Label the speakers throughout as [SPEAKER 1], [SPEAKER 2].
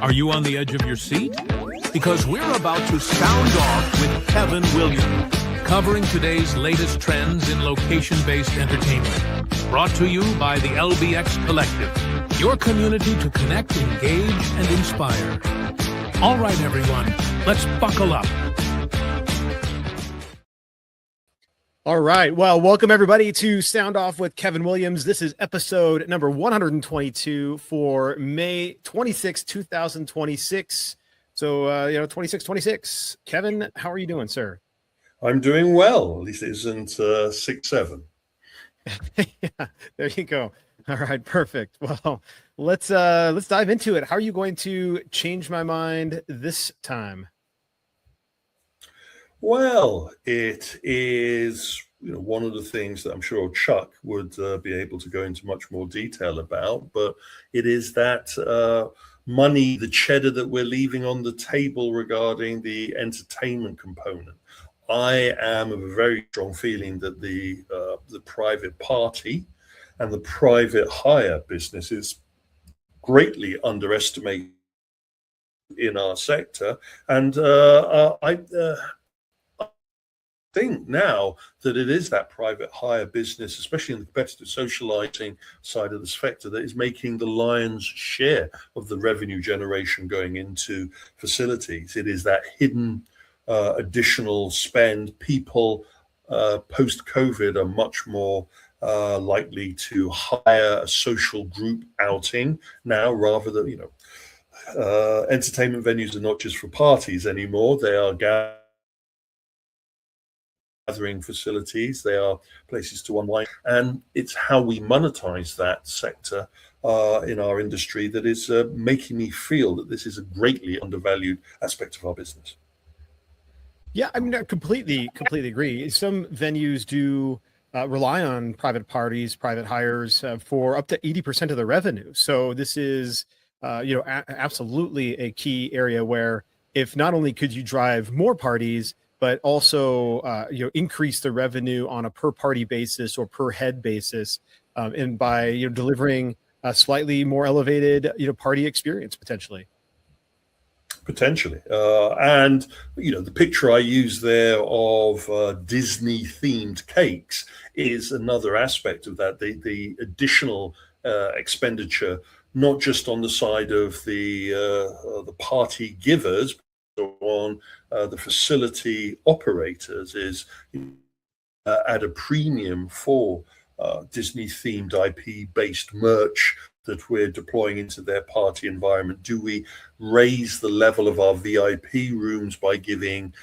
[SPEAKER 1] Are you on the edge of your seat? Because we're about to sound off with Kevin Williams, covering today's latest trends in location-based entertainment. Brought to you by the LBX Collective, your community to connect, engage, and inspire. All right, everyone, let's buckle up.
[SPEAKER 2] All right. Well, welcome everybody to Sound Off with Kevin Williams. This is episode number 122 for May 26, 2026. So, 2626. Kevin, how are you doing, sir?
[SPEAKER 3] I'm doing well. At least it isn't 6-7.
[SPEAKER 2] Yeah, there you go. All right, perfect. Well, let's dive into it. How are you going to change my mind this time?
[SPEAKER 3] Well, it is one of the things that I'm sure Chuck would be able to go into much more detail about, but it is that money, the cheddar that we're leaving on the table regarding the entertainment component. I am of a very strong feeling that the private party and the private hire business is greatly underestimated in our sector, and I think now that it is that private hire business, especially in the competitive socializing side of the sector, that is making the lion's share of the revenue generation going into facilities. It is that hidden additional spend. People post-COVID are much more likely to hire a social group outing now, rather than, entertainment venues are not just for parties anymore. They are gathering facilities, they are places to unwind, and it's how we monetize that sector in our industry that is making me feel that this is a greatly undervalued aspect of our business.
[SPEAKER 2] Yeah, I mean, I completely agree. Some venues do rely on private parties, private hires for up to 80% of the revenue. So this is, absolutely a key area where if not only could you drive more parties, but also, increase the revenue on a per party basis or per head basis, and by delivering a slightly more elevated party experience potentially.
[SPEAKER 3] And the picture I use there of Disney themed cakes is another aspect of that. The additional expenditure, not just on the side of the party givers, on the facility operators, is at a premium for Disney themed IP based merch that we're deploying into their party environment. Do we raise the level of our VIP rooms by giving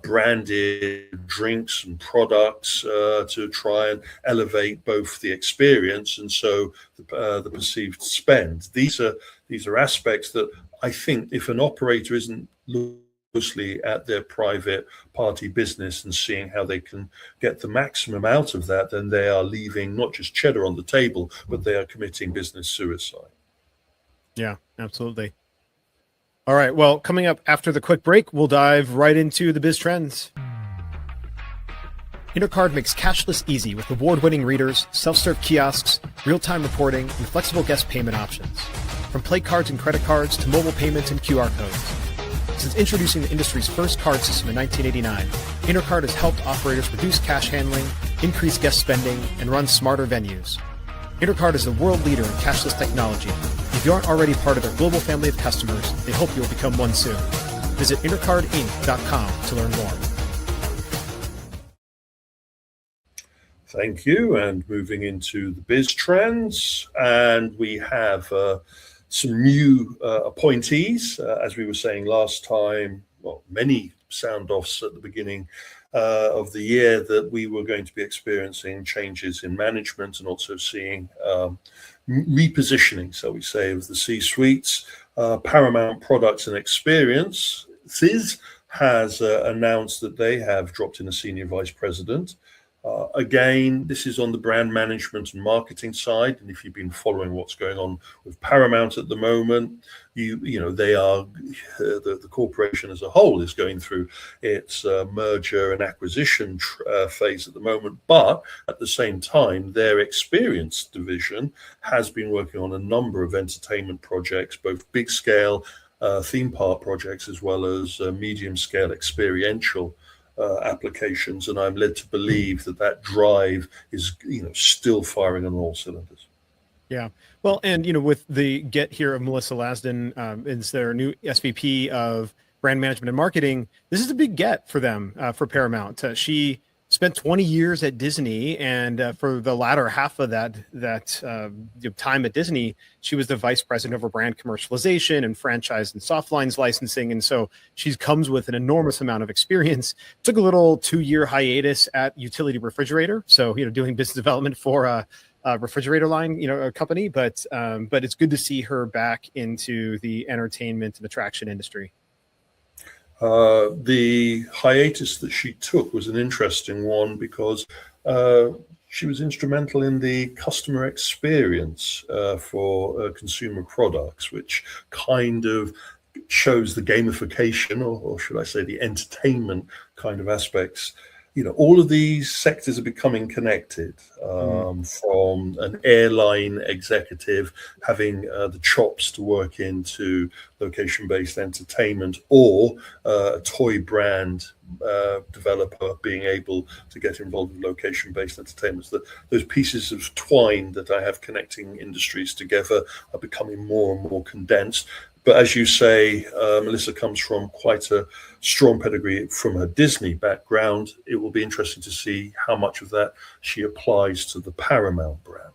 [SPEAKER 3] branded drinks and products to try and elevate both the experience and so the perceived spend? These are aspects that I think if an operator isn't closely at their private party business and seeing how they can get the maximum out of that, then they are leaving not just cheddar on the table, but they are committing business suicide.
[SPEAKER 2] Yeah, absolutely. All right. Well, coming up after the quick break, we'll dive right into the biz trends. Intercard makes cashless easy with award-winning readers, self-serve kiosks, real-time reporting, and flexible guest payment options. From play cards and credit cards to mobile payments and QR codes. Since introducing the industry's first card system in 1989, Intercard has helped operators reduce cash handling, increase guest spending, and run smarter venues. Intercard is the world leader in cashless technology. If you aren't already part of their global family of customers, they hope you'll become one soon. Visit intercardinc.com to learn more.
[SPEAKER 3] Thank you. And moving into the biz trends, and we have some new appointees, as we were saying last time. Well, many sound offs at the beginning of the year that we were going to be experiencing changes in management and also seeing repositioning, so we say, of the C-suites. Paramount Products and Experiences has announced that they have dropped in a senior vice president. Again, this is on the brand management and marketing side, and if you've been following what's going on with Paramount at the moment, they are the corporation as a whole is going through its merger and acquisition phase at the moment. But at the same time, their experience division has been working on a number of entertainment projects, both big scale theme park projects as well as medium scale experiential applications, and I'm led to believe that that drive is still firing on all cylinders.
[SPEAKER 2] Yeah. Well, and with the get here of Melissa Lasden, is their new SVP of brand management and marketing. This is a big get for them, for Paramount. She spent 20 years at Disney, and for the latter half of that time at Disney, she was the vice president over brand commercialization and franchise and soft lines licensing. And so she comes with an enormous amount of experience. Took a little 2-year hiatus at Utility Refrigerator, so doing business development for a refrigerator line, a company. But it's good to see her back into the entertainment and attraction industry.
[SPEAKER 3] The hiatus that she took was an interesting one because she was instrumental in the customer experience for consumer products, which kind of shows the gamification, or should I say the entertainment kind of aspects. All of these sectors are becoming connected, from an airline executive having the chops to work into location-based entertainment, or a toy brand developer being able to get involved in location-based entertainment. Those pieces of twine that I have connecting industries together are becoming more and more condensed. But as you say, Melissa comes from quite a strong pedigree from her Disney background. It will be interesting to see how much of that she applies to the Paramount brand.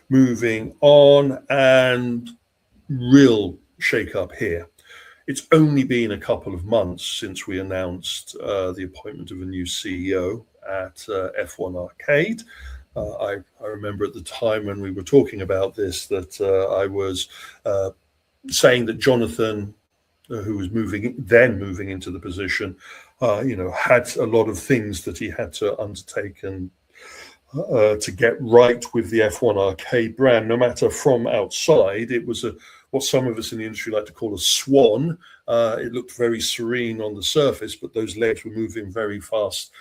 [SPEAKER 3] Moving on, and real shake-up here. It's only been a couple of months since we announced the appointment of a new CEO at F1 Arcade. I remember at the time when we were talking about this that I was saying that Jonathan, who was moving into the position, had a lot of things that he had to undertake and to get right with the F1 Arcade brand. No matter from outside, it was what some of us in the industry like to call a swan. It looked very serene on the surface, but those legs were moving very fast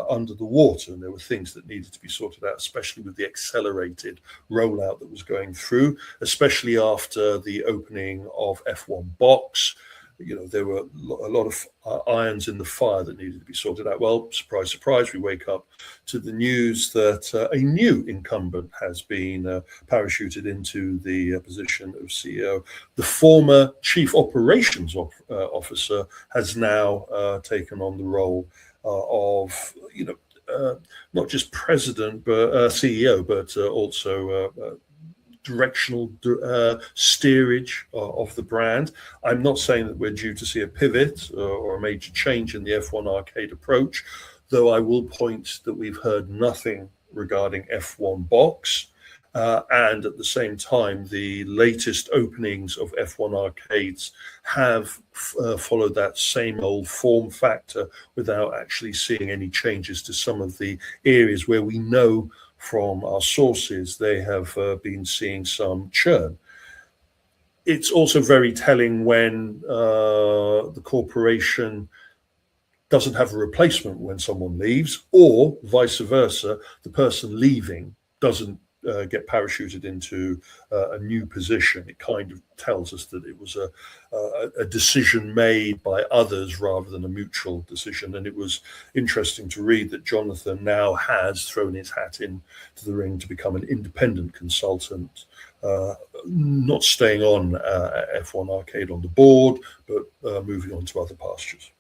[SPEAKER 3] under the water, and there were things that needed to be sorted out, especially with the accelerated rollout that was going through, especially after the opening of F1 Box. There were a lot of irons in the fire that needed to be sorted out. Well, surprise, surprise, we wake up to the news that a new incumbent has been parachuted into the position of CEO. The former chief operations officer has now taken on the role of, not just president, but CEO, but also directional steerage of the brand. I'm not saying that we're due to see a pivot or a major change in the F1 Arcade approach, though I will point that we've heard nothing regarding F1 Box. And at the same time, the latest openings of F1 Arcades have followed that same old form factor without actually seeing any changes to some of the areas where we know from our sources they have been seeing some churn. It's also very telling when the corporation doesn't have a replacement when someone leaves, or vice versa, the person leaving doesn't get parachuted into a new position. It kind of tells us that it was a decision made by others rather than a mutual decision. And it was interesting to read that Jonathan now has thrown his hat into the ring to become an independent consultant, not staying on F1 Arcade on the board, but moving on to other pastures.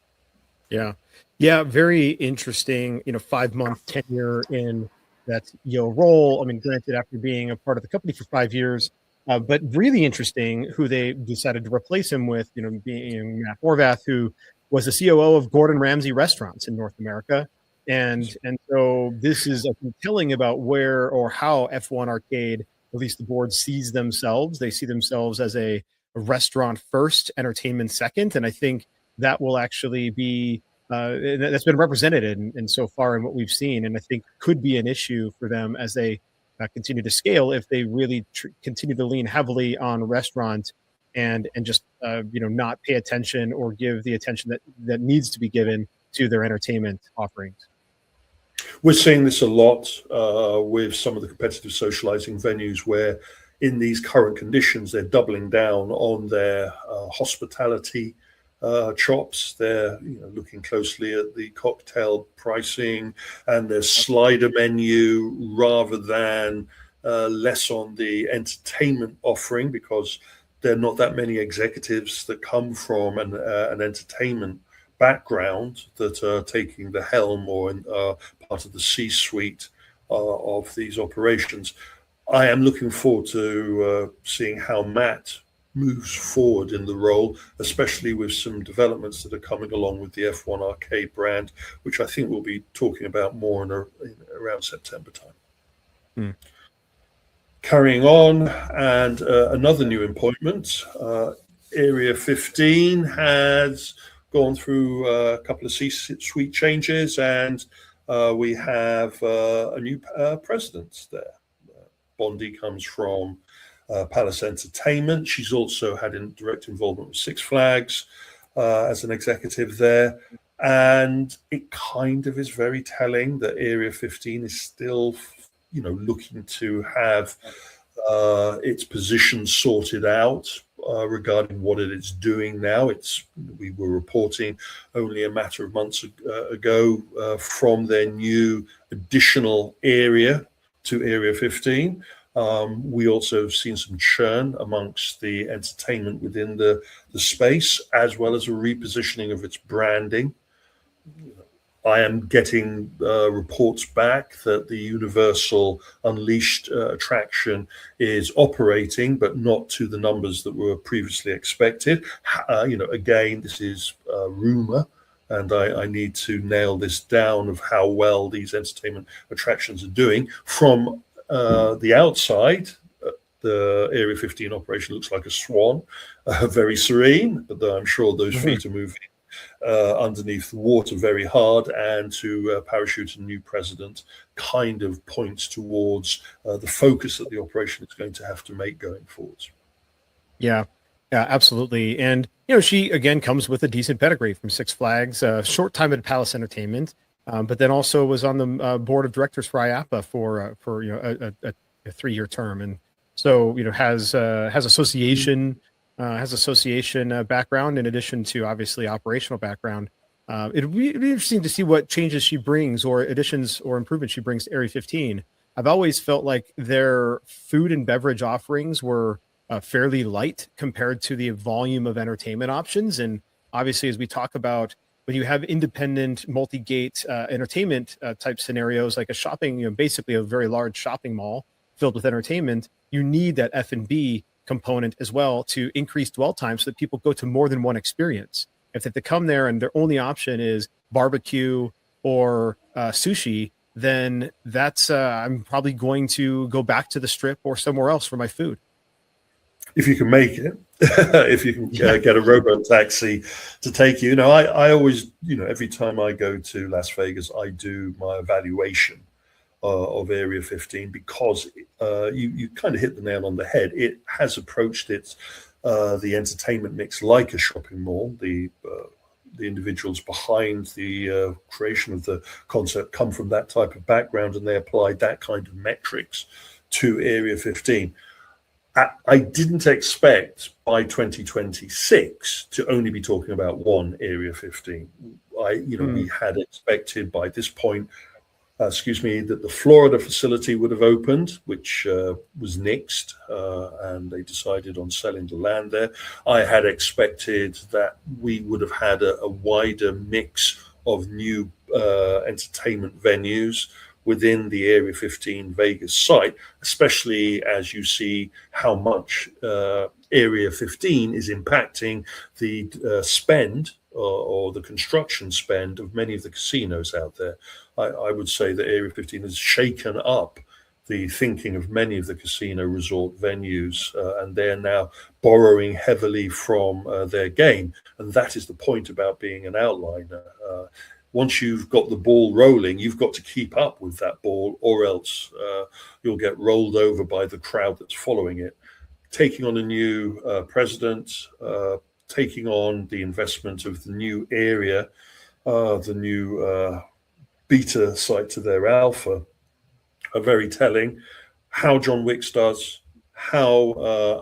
[SPEAKER 2] Yeah, very interesting. 5-month tenure in that role. I mean, granted, after being a part of the company for 5 years, but really interesting who they decided to replace him with. Being Matt Horvath, who was the COO of Gordon Ramsay Restaurants in North America, and so this is telling about where or how F1 Arcade, at least the board, sees themselves. They see themselves as a restaurant first, entertainment second, and I think that will actually be. That's been represented in so far in what we've seen, and I think could be an issue for them as they continue to scale if they really continue to lean heavily on restaurant and just not pay attention or give the attention that needs to be given to their entertainment offerings.
[SPEAKER 3] We're seeing this a lot with some of the competitive socializing venues where in these current conditions, they're doubling down on their hospitality chops. They're looking closely at the cocktail pricing and their slider menu rather than less on the entertainment offering, because there are not that many executives that come from an entertainment background that are taking the helm or part of the C-suite of these operations. I am looking forward to seeing how Matt moves forward in the role, especially with some developments that are coming along with the F1 Arcade brand, which I think we'll be talking about more in around September time.
[SPEAKER 2] Mm.
[SPEAKER 3] Carrying on, and another new appointment, Area 15 has gone through a couple of C-suite changes, and we have a new president there. Bondi comes from Palace Entertainment. She's also had direct involvement with Six Flags as an executive there. And it kind of is very telling that Area 15 is still, looking to have its position sorted out regarding what it is doing now. We were reporting only a matter of months ago from their new additional area to Area 15. We also have seen some churn amongst the entertainment within the space, as well as a repositioning of its branding. I am getting reports back that the Universal Unleashed attraction is operating, but not to the numbers that were previously expected. Again, this is rumor, and I need to nail this down of how well these entertainment attractions are doing. From the outside, the Area 15 operation looks like a swan, very serene, but I'm sure those feet are moving underneath the water very hard, and to parachute a new president kind of points towards the focus that the operation is going to have to make going forwards.
[SPEAKER 2] Yeah, absolutely. And, she, again, comes with a decent pedigree from Six Flags, short time at Palace Entertainment, but then also was on the board of directors for IAPA for a 3-year term. And so, has association background in addition to obviously operational background. It'd be interesting to see what changes she brings or additions or improvements she brings to Area 15. I've always felt like their food and beverage offerings were fairly light compared to the volume of entertainment options. And obviously, as we talk about, when you have independent multi-gate entertainment type scenarios, like a shopping, basically a very large shopping mall filled with entertainment, you need that F&B component as well to increase dwell time so that people go to more than one experience. If they come there and their only option is barbecue or sushi, then that's I'm probably going to go back to the Strip or somewhere else for my food.
[SPEAKER 3] If you can make it, if you can get a robo taxi to take you. I always, every time I go to Las Vegas, I do my evaluation of Area 15, because you kind of hit the nail on the head. It has approached the entertainment mix like a shopping mall. The individuals behind the creation of the concept come from that type of background, and they applied that kind of metrics to Area 15. I didn't expect by 2026 to only be talking about one Area 15. We had expected by this point, that the Florida facility would have opened, which was nixed, and they decided on selling the land there. I had expected that we would have had a wider mix of new entertainment venues within the Area 15 Vegas site, especially as you see how much Area 15 is impacting the spend or the construction spend of many of the casinos out there. I would say that Area 15 has shaken up the thinking of many of the casino resort venues, and they're now borrowing heavily from their game. And that is the point about being an outliner. Once you've got the ball rolling, you've got to keep up with that ball, or else you'll get rolled over by the crowd that's following it. Taking on a new president, taking on the investment of the new area, the new beta site to their alpha, are very telling. How John Wicks does, how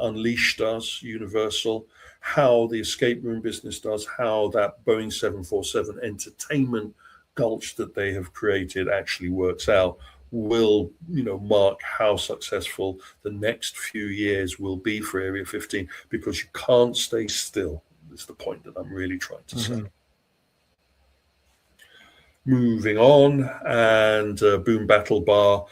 [SPEAKER 3] Unleashed does, Universal, how the escape room business does, how that Boeing 747 entertainment gulch that they have created actually works out, will mark how successful the next few years will be for Area 15, because you can't stay still, is the point that I'm really trying to say. Moving on, and Boom Battle Bar.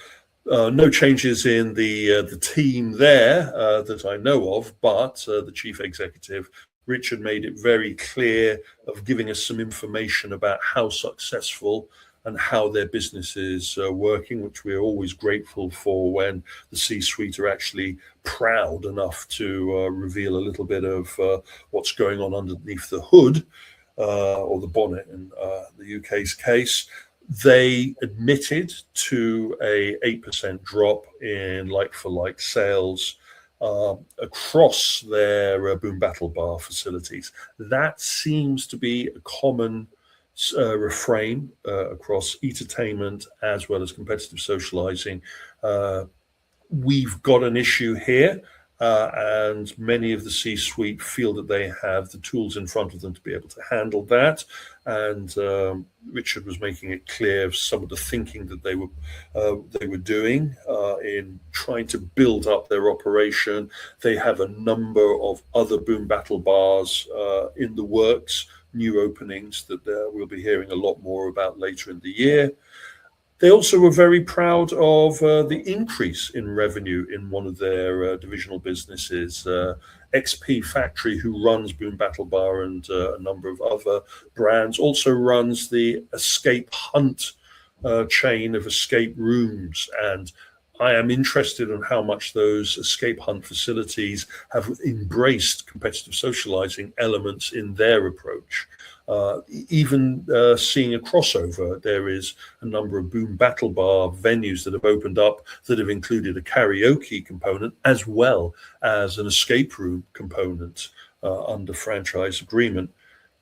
[SPEAKER 3] No changes in the team there that I know of, but the chief executive, Richard, made it very clear of giving us some information about how successful and how their business is working, which we're always grateful for when the C-suite are actually proud enough to reveal a little bit of what's going on underneath the hood, or the bonnet in the UK's case. They admitted to a 8% drop in like-for-like sales across their Boom Battle Bar facilities. That seems to be a common refrain across entertainment as well as competitive socializing. We've got an issue here, and many of the C-suite feel that they have the tools in front of them to be able to handle that. And Richard was making it clear some of the thinking that they were doing in trying to build up their operation. They have a number of other Boom Battle Bars in the works, new openings that we'll be hearing a lot more about later in the year. They also were very proud of the increase in revenue in one of their divisional businesses. XP Factory, who runs Boom Battle Bar and a number of other brands, also runs the Escape Hunt chain of escape rooms. And I am interested in how much those escape hunt facilities have embraced competitive socializing elements in their approach. Even seeing a crossover, there is a number of Boom Battle Bar venues that have opened up that have included a karaoke component as well as an escape room component under franchise agreement.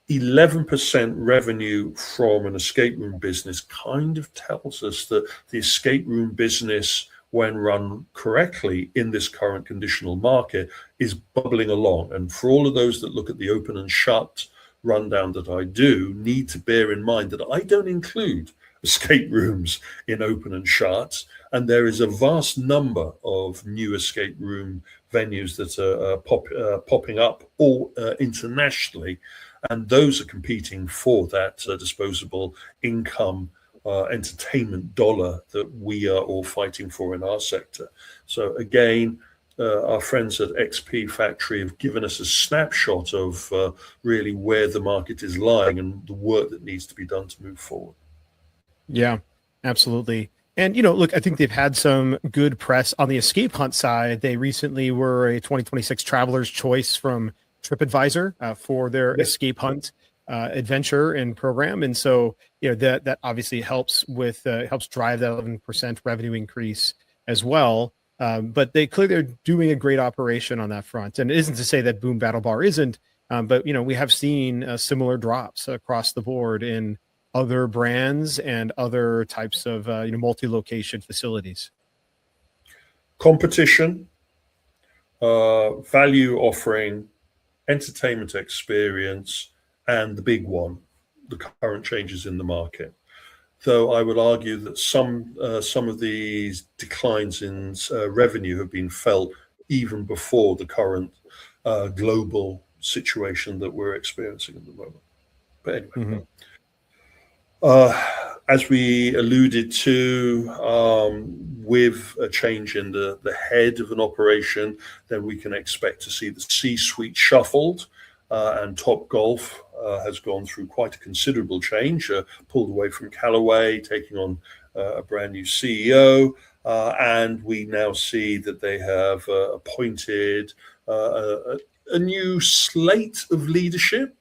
[SPEAKER 3] 11% revenue from an escape room business kind of tells us that the escape room business, when run correctly in this current conditional market, is bubbling along. And for all of those that look at the open and shut rundown that I do, need to bear in mind that I don't include escape rooms in open and shut, and there is a vast number of new escape room venues that are popping up all internationally, and those are competing for that disposable income entertainment dollar that we are all fighting for in our sector. So again, our friends at XP Factory have given us a snapshot of really where the market is lying and the work that needs to be done to move forward.
[SPEAKER 2] Yeah, absolutely. And, look, I think they've had some good press on the escape hunt side. They recently were a 2026 Traveler's Choice from TripAdvisor for their escape hunt adventure and program. And so, that obviously helps with helps drive that 11% revenue increase as well. But they clearly are doing a great operation on that front. And it isn't to say that Boom Battle Bar isn't, but we have seen similar drops across the board in other brands and other types of multi-location facilities.
[SPEAKER 3] Competition, value offering, entertainment experience, and the big one, the current changes in the market. Though I would argue that some of these declines in revenue have been felt even before the current global situation that we're experiencing at the moment. But anyway, as we alluded to, with a change in the head of an operation, then we can expect to see the C-suite shuffled, and Topgolf has gone through quite a considerable change, pulled away from Callaway, taking on a brand new CEO, and we now see that they have appointed a new slate of leadership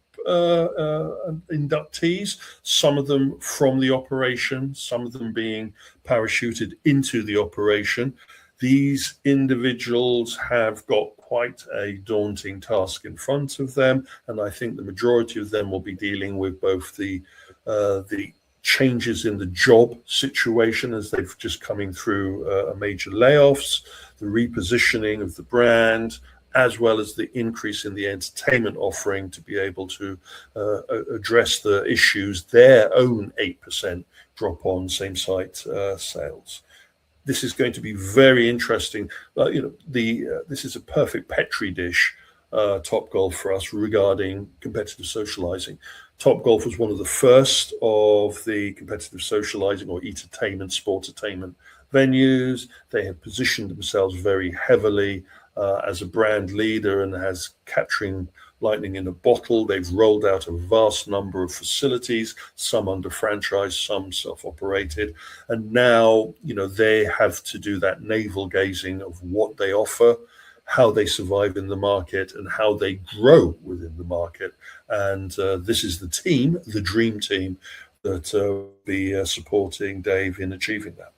[SPEAKER 3] inductees, some of them from the operation, some of them being parachuted into the operation. These individuals have got quite a daunting task in front of them, and I think the majority of them will be dealing with both the changes in the job situation as they've just coming through a major layoffs, the repositioning of the brand, as well as the increase in the entertainment offering to be able to address the issues, their own 8% drop on same site sales. This is going to be very interesting. This is a perfect petri dish, Topgolf, for us regarding competitive socializing. Topgolf was one of the first of the competitive socializing or entertainment, sportainment venues. They have positioned themselves very heavily as a brand leader and has capturing lightning in a bottle. They've rolled out a vast number of facilities, some under franchise, some self-operated. And now, they have to do that navel gazing of what they offer, how they survive in the market, and how they grow within the market. And this is the team, the dream team, that will be supporting Dave in achieving that.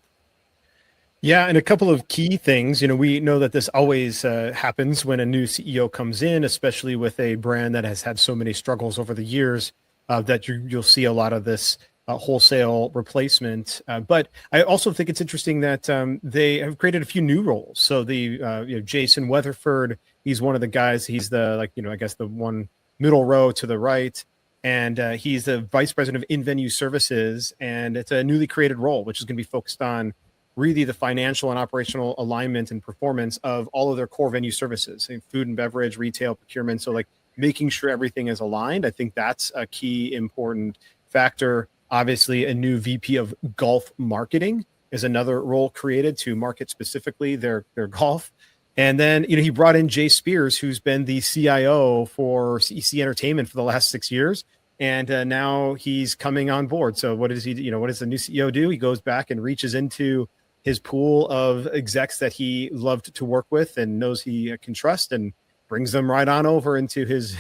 [SPEAKER 2] Yeah, and a couple of key things. We know that this always happens when a new CEO comes in, especially with a brand that has had so many struggles over the years, that you'll see a lot of this wholesale replacement. But I also think it's interesting that they have created a few new roles. So the Jason Weatherford, he's one of the guys. He's the I guess the one middle row to the right. And he's the vice president of in-venue services. And it's a newly created role, which is going to be focused on really the financial and operational alignment and performance of all of their core venue services, food and beverage, retail, procurement. So making sure everything is aligned. I think that's a key important factor. Obviously, a new VP of golf marketing is another role created to market specifically their golf. And then, he brought in Jay Spears, who's been the CIO for CEC Entertainment for the last 6 years. And now he's coming on board. So what does he, what does the new CEO do? He goes back and reaches into his pool of execs that he loved to work with and knows he can trust, and brings them right on over into his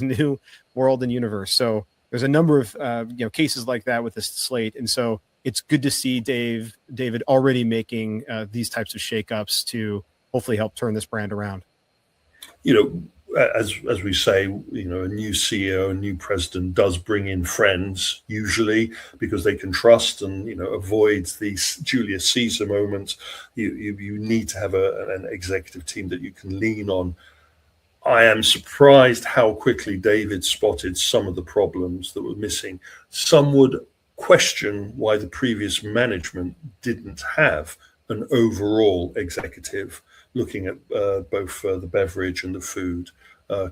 [SPEAKER 2] new world and universe. So there's a number of cases like that with this slate, and so it's good to see David already making these types of shakeups to hopefully help turn this brand around.
[SPEAKER 3] As we say, a new CEO, a new president does bring in friends, usually because they can trust and, avoid these Julius Caesar moments. You need to have an executive team that you can lean on. I am surprised how quickly David spotted some of the problems that were missing. Some would question why the previous management didn't have an overall executive looking at both the beverage and the food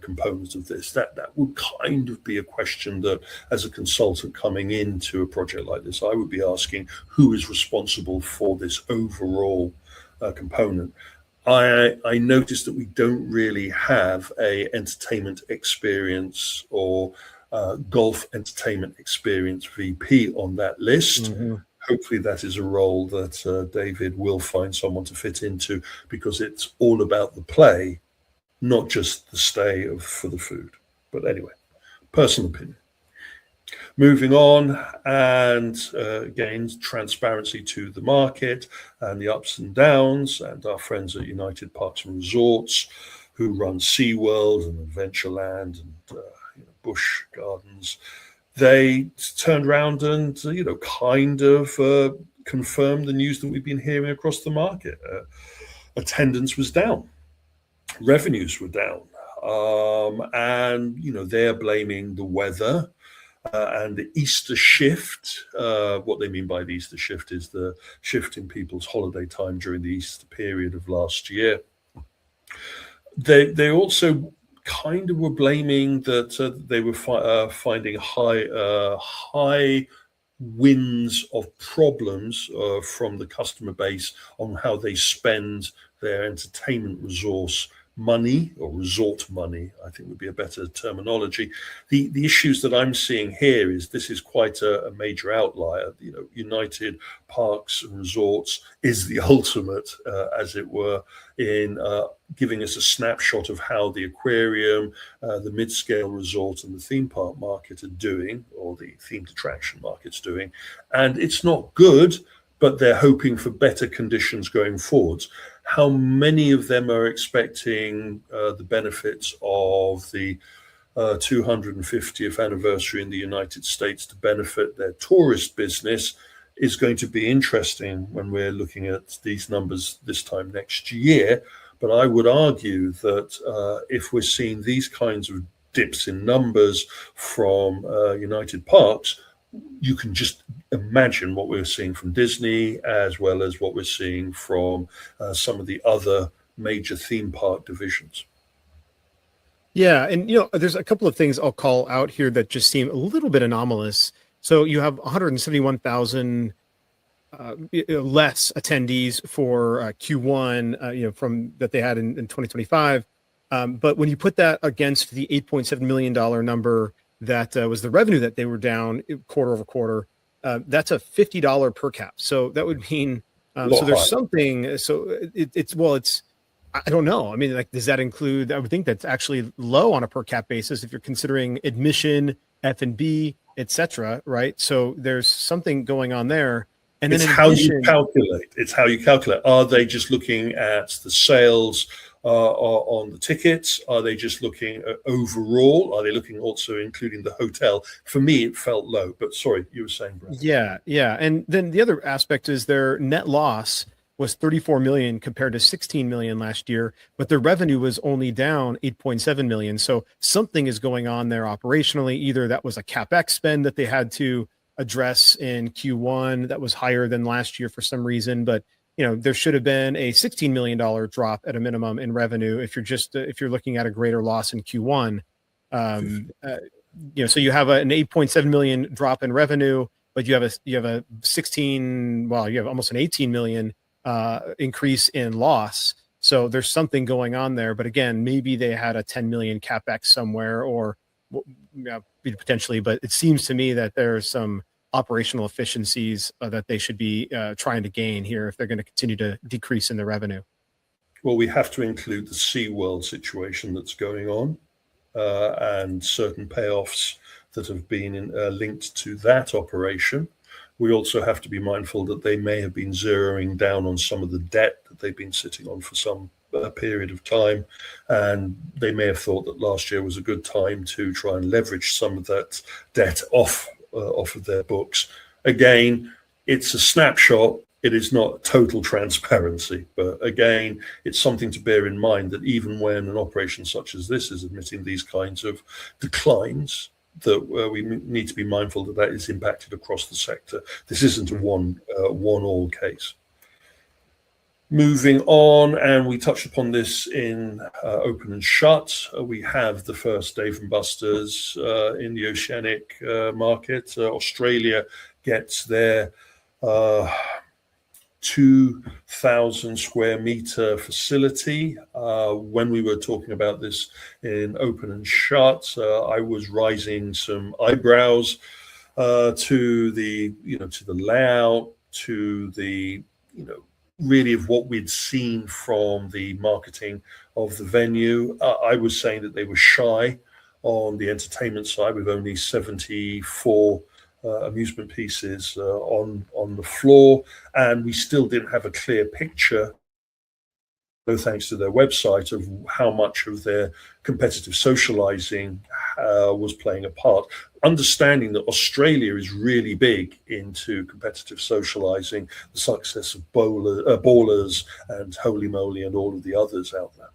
[SPEAKER 3] components of this. That would kind of be a question that, as a consultant coming into a project like this, I would be asking, who is responsible for this overall component? I noticed that we don't really have a entertainment experience or golf entertainment experience VP on that list. Mm-hmm. Hopefully that is a role that David will find someone to fit into, because it's all about the play, not just the stay for the food. But anyway, personal opinion. Moving on, and again, transparency to the market and the ups and downs, and our friends at United Parks and Resorts, who run SeaWorld and Adventureland and Busch Gardens, they turned around and kind of confirmed the news that we've been hearing across the market. Attendance was down, revenues were down, and they're blaming the weather and the Easter shift. What they mean by the Easter shift is the shift in people's holiday time during the Easter period of last year. They also kind of were blaming that they were finding high winds of problems from the customer base on how they spend their entertainment resource money, or resort money, I think would be a better terminology. The issues that I'm seeing here is this is quite a major outlier. United Parks and Resorts is the ultimate, as it were, in giving us a snapshot of how the aquarium, the mid-scale resort and the theme park market are doing, or the themed attraction market's doing. And it's not good, but they're hoping for better conditions going forwards. How many of them are expecting the benefits of the 250th anniversary in the United States to benefit their tourist business? is going to be interesting when we're looking at these numbers this time next year. But I would argue that if we're seeing these kinds of dips in numbers from United Parks, you can just imagine what we're seeing from Disney, as well as what we're seeing from some of the other major theme park divisions.
[SPEAKER 2] Yeah, and there's a couple of things I'll call out here that just seem a little bit anomalous. So you have 171,000 less attendees for Q1, from that they had in 2025. But when you put that against the $8.7 million number that was the revenue that they were down quarter over quarter, that's a $50 per cap. So that would mean so there's something. So it's I don't know. I mean, like, does that include? I would think that's actually low on a per cap basis if you're considering admission, F&B, etc. Right? So there's something going on there. And then
[SPEAKER 3] it's how you calculate. It's how you calculate. Are they just looking at the sales on the tickets? Are they just looking at overall? Are they looking also including the hotel? For me, it felt low. But sorry, you were saying, Brad.
[SPEAKER 2] Yeah. And then the other aspect is their net loss was 34 million compared to 16 million last year, but their revenue was only down 8.7 million. So something is going on there operationally. Either that was a CapEx spend that they had to address in Q1 that was higher than last year for some reason, but there should have been a $16 million drop at a minimum in revenue if you're looking at a greater loss in Q1. So you have an 8.7 million drop in revenue, but you have a 16, well, you have almost an 18 million increase in loss. So there's something going on there. But again, maybe they had a 10 million CapEx somewhere, or potentially. But it seems to me that there's some operational efficiencies that they should be trying to gain here if they're going to continue to decrease in the revenue.
[SPEAKER 3] Well, we have to include the SeaWorld situation that's going on and certain payoffs that have been linked to that operation. We also have to be mindful that they may have been zeroing down on some of the debt that they've been sitting on for some period of time, and they may have thought that last year was a good time to try and leverage some of that debt off of their books. Again, it's a snapshot. It is not total transparency, but again, it's something to bear in mind that even when an operation such as this is admitting these kinds of declines, that we need to be mindful that is impacted across the sector. This isn't a one-all case. Moving on, and we touched upon this in Open and Shut, we have the first Dave & Buster's in the Oceanic market. Australia gets their 2,000 square meter facility. When we were talking about this in Open and Shut, I was raising some eyebrows to the layout, to the really of what we'd seen from the marketing of the venue. I was saying that they were shy on the entertainment side with only 74 amusement pieces on the floor, and we still didn't have a clear picture, no thanks to their website, of how much of their competitive socializing was playing a part. Understanding that Australia is really big into competitive socializing, the success of Ballers and Holy Moly and all of the others out there.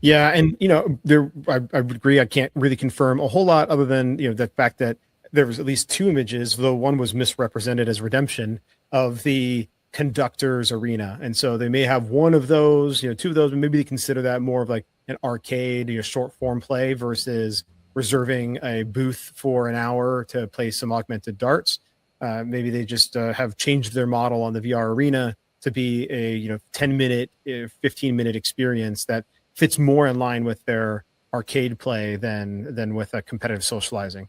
[SPEAKER 2] Yeah, and I would agree. I can't really confirm a whole lot other than the fact that there was at least two images, though one was misrepresented as Redemption, of the conductor's arena, and so they may have one of those, two of those, but maybe they consider that more of like an arcade, short form play versus reserving a booth for an hour to play some augmented darts. Maybe they just have changed their model on the VR arena to be a 10-minute, 15-minute experience that fits more in line with their arcade play than with a competitive socializing.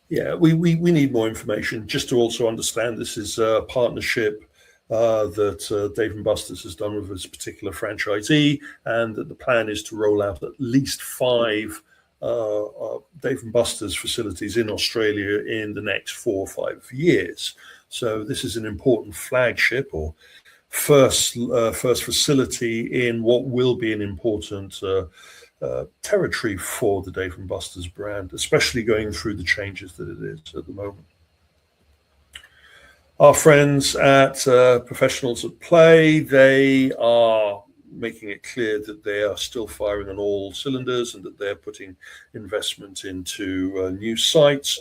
[SPEAKER 3] Yeah, we need more information just to also understand this is a partnership that Dave & Buster's has done with this particular franchisee, and that the plan is to roll out at least 5 Dave & Buster's facilities in Australia in the next 4 or 5 years. So this is an important flagship or first facility in what will be an important territory for the Dave & Buster's brand, especially going through the changes that it is at the moment. Our friends at Professionals at Play, they are making it clear that they are still firing on all cylinders and that they're putting investment into new sites.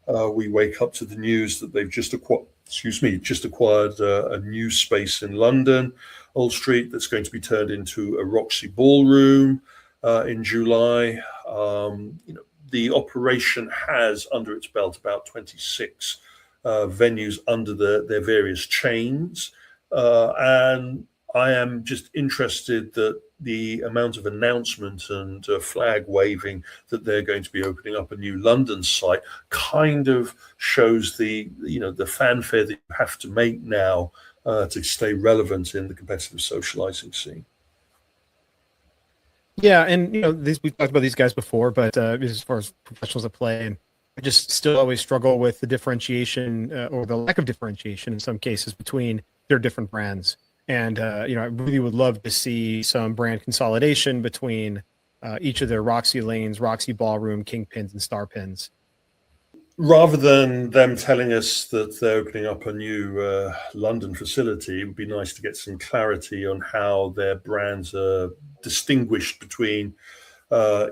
[SPEAKER 3] We wake up to the news that they've just acquired a new space in London, Old Street, that's going to be turned into a Roxy Ballroom in July. The operation has under its belt about 26 venues under their various chains, and I am just interested that the amount of announcement and flag waving that they're going to be opening up a new London site kind of shows the fanfare that you have to make now to stay relevant in the competitive socializing scene.
[SPEAKER 2] Yeah, and we've talked about these guys before, but as far as Professionals at Play, and I just still always struggle with the differentiation or the lack of differentiation in some cases between their different brands. And, I really would love to see some brand consolidation between each of their Roxy lanes, Roxy Ballroom, Kingpins, and Star Pins.
[SPEAKER 3] Rather than them telling us that they're opening up a new London facility, it would be nice to get some clarity on how their brands are distinguished between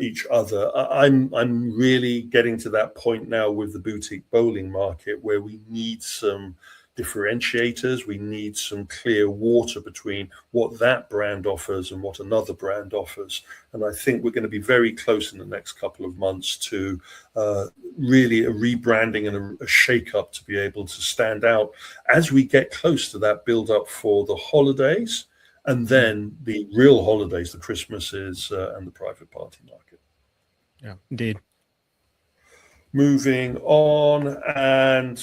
[SPEAKER 3] each other. I'm really getting to that point now with the boutique bowling market where we need some differentiators. We need some clear water between what that brand offers and what another brand offers. And I think we're going to be very close in the next couple of months to really a rebranding and a shake-up to be able to stand out as we get close to that build-up for the holidays and then the real holidays, the Christmases and the private party market.
[SPEAKER 2] Yeah, indeed.
[SPEAKER 3] Moving on, and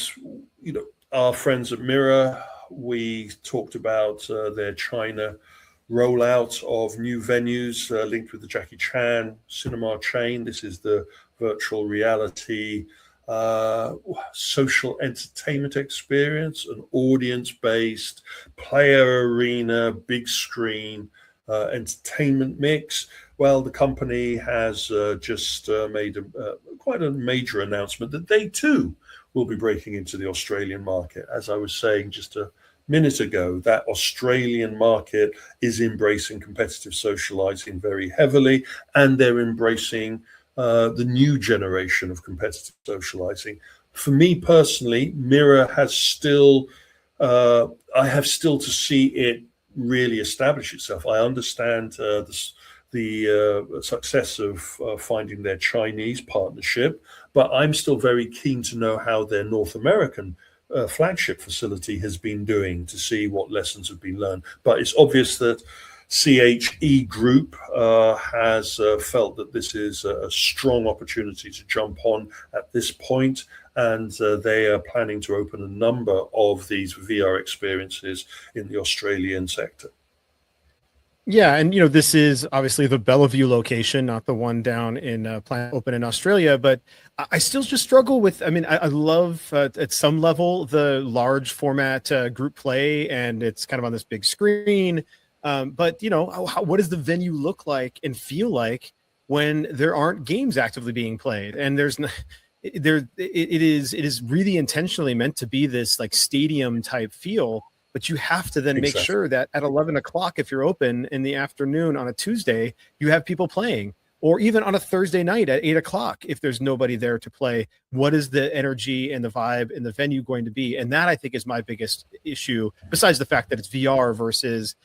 [SPEAKER 3] our friends at Mirror, we talked about their China rollout of new venues linked with the Jackie Chan cinema chain. This is the virtual reality social entertainment experience, an audience-based player arena, big screen entertainment mix. Well, the company has just made quite a major announcement that they too will be breaking into the Australian market. As I was saying just a minute ago, that Australian market is embracing competitive socializing very heavily, and they're embracing the new generation of competitive socializing. For me personally, Mirror has still, I have still to see it really establish itself. I understand the success of finding their Chinese partnership, but I'm still very keen to know how their North American flagship facility has been doing, to see what lessons have been learned. But it's obvious that CHE Group has felt that this is a strong opportunity to jump on at this point, and they are planning to open a number of these VR experiences in the Australian sector.
[SPEAKER 2] Yeah, and this is obviously the Bellevue location, not the one down in Planet Open in Australia. But I still just struggle with. I mean, I love at some level the large format group play, and it's kind of on this big screen. But what does the venue look like and feel like when there aren't games actively being played? And it is really intentionally meant to be this like stadium type feel. But you have to then make sure that at 11 o'clock, if you're open in the afternoon on a Tuesday, you have people playing, or even on a Thursday night at 8 o'clock, if there's nobody there to play. What is the energy and the vibe in the venue going to be? And that, I think, is my biggest issue, besides the fact that it's VR versus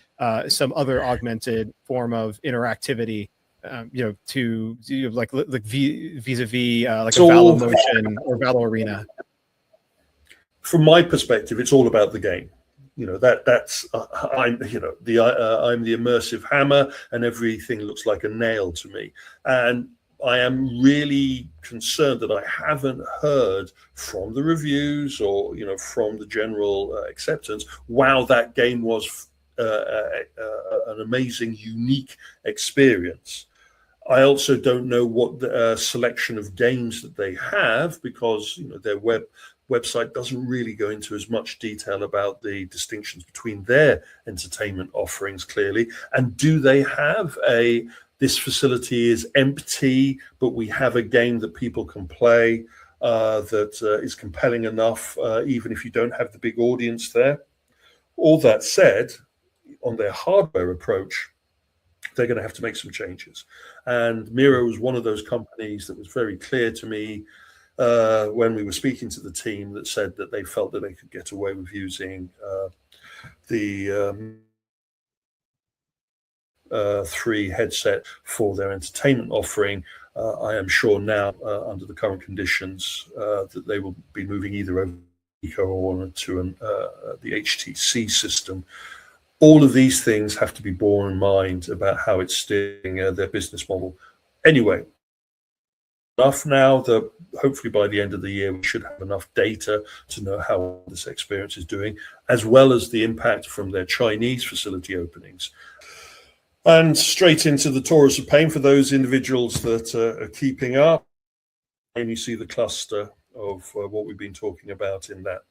[SPEAKER 2] some other augmented form of interactivity, like vis-a-vis like a Valo Motion or Valo Arena.
[SPEAKER 3] From my perspective, it's all about the game. That's I'm the immersive hammer, and everything looks like a nail to me. And I am really concerned that I haven't heard from the reviews or from the general acceptance, wow, that game was an amazing, unique experience. I also don't know what the selection of games that they have, because their website doesn't really go into as much detail about the distinctions between their entertainment offerings, clearly. And do they have this facility is empty, but we have a game that people can play that is compelling enough, even if you don't have the big audience there. All that said, on their hardware approach, they're going to have to make some changes. And Miro was one of those companies that was very clear to me when we were speaking to the team, that said that they felt that they could get away with using the 3 headset for their entertainment offering. I am sure now, under the current conditions, that they will be moving either over Eco or to the HTC system. All of these things have to be borne in mind about how it's steering their business model. Anyway, enough now that hopefully by the end of the year we should have enough data to know how this experience is doing, as well as the impact from their Chinese facility openings. And straight into the Taurus of Pain for those individuals that are keeping up. And you see the cluster of what we've been talking about in that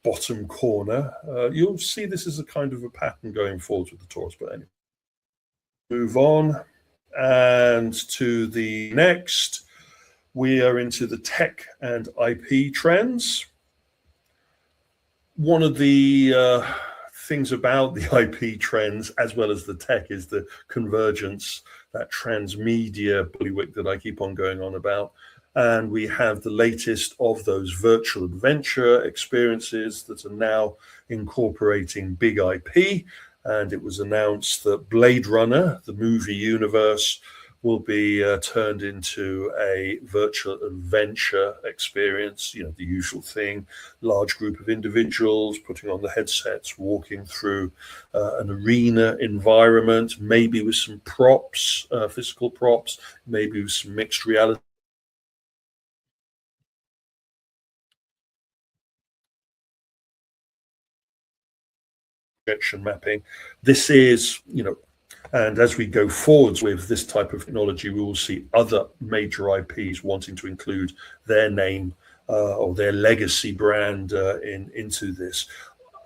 [SPEAKER 3] bottom corner. You'll see this is a kind of a pattern going forward with the Taurus. But anyway, move on. And to the next, we are into the tech and IP trends. One of the things about the IP trends, as well as the tech, is the convergence, that transmedia bullywig that I keep on going on about. And we have the latest of those virtual adventure experiences that are now incorporating big IP. And it was announced that Blade Runner, the movie universe, will be turned into a virtual adventure experience, the usual thing, large group of individuals putting on the headsets, walking through an arena environment, maybe with some props, physical props, maybe with some mixed reality. Projection mapping. This is, and as we go forwards with this type of technology, we will see other major IPs wanting to include their name or their legacy brand into this.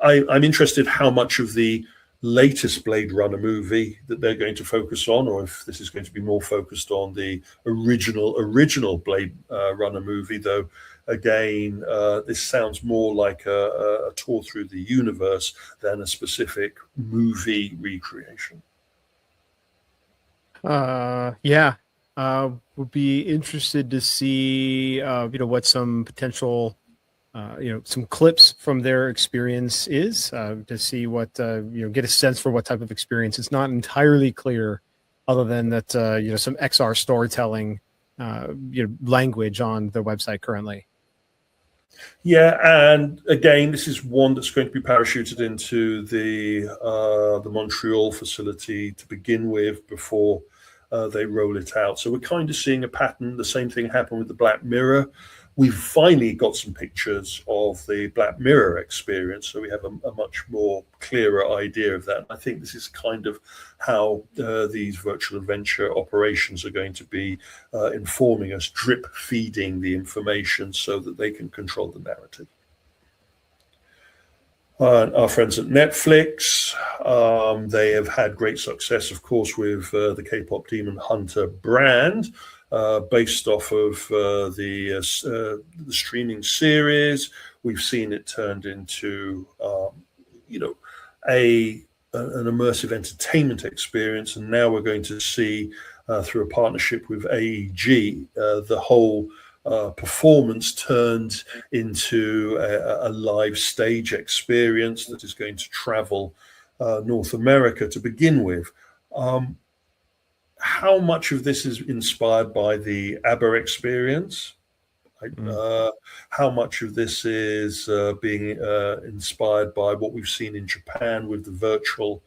[SPEAKER 3] I'm interested how much of the latest Blade Runner movie that they're going to focus on, or if this is going to be more focused on the original Blade Runner movie, though again, this sounds more like a tour through the universe than a specific movie recreation.
[SPEAKER 2] Yeah. Would be interested to see, what some potential, some clips from their experience is, to see what, get a sense for what type of experience. It's not entirely clear, other than that, some XR storytelling, language on the website currently.
[SPEAKER 3] Yeah, and again, this is one that's going to be parachuted into the Montreal facility to begin with before they roll it out. So we're kind of seeing a pattern. The same thing happened with the Black Mirror. We've finally got some pictures of the Black Mirror experience, so we have a much more clearer idea of that. I think this is kind of how these virtual adventure operations are going to be informing us, drip feeding the information so that they can control the narrative. Our friends at Netflix, they have had great success, of course, with the K-pop Demon Hunter brand, based off of the streaming series. We've seen it turned into, an immersive entertainment experience, and now we're going to see through a partnership with AEG the whole performance turned into a live stage experience that is going to travel North America to begin with. How much of this is inspired by the ABBA experience? How much of this is being inspired by what we've seen in Japan with the virtual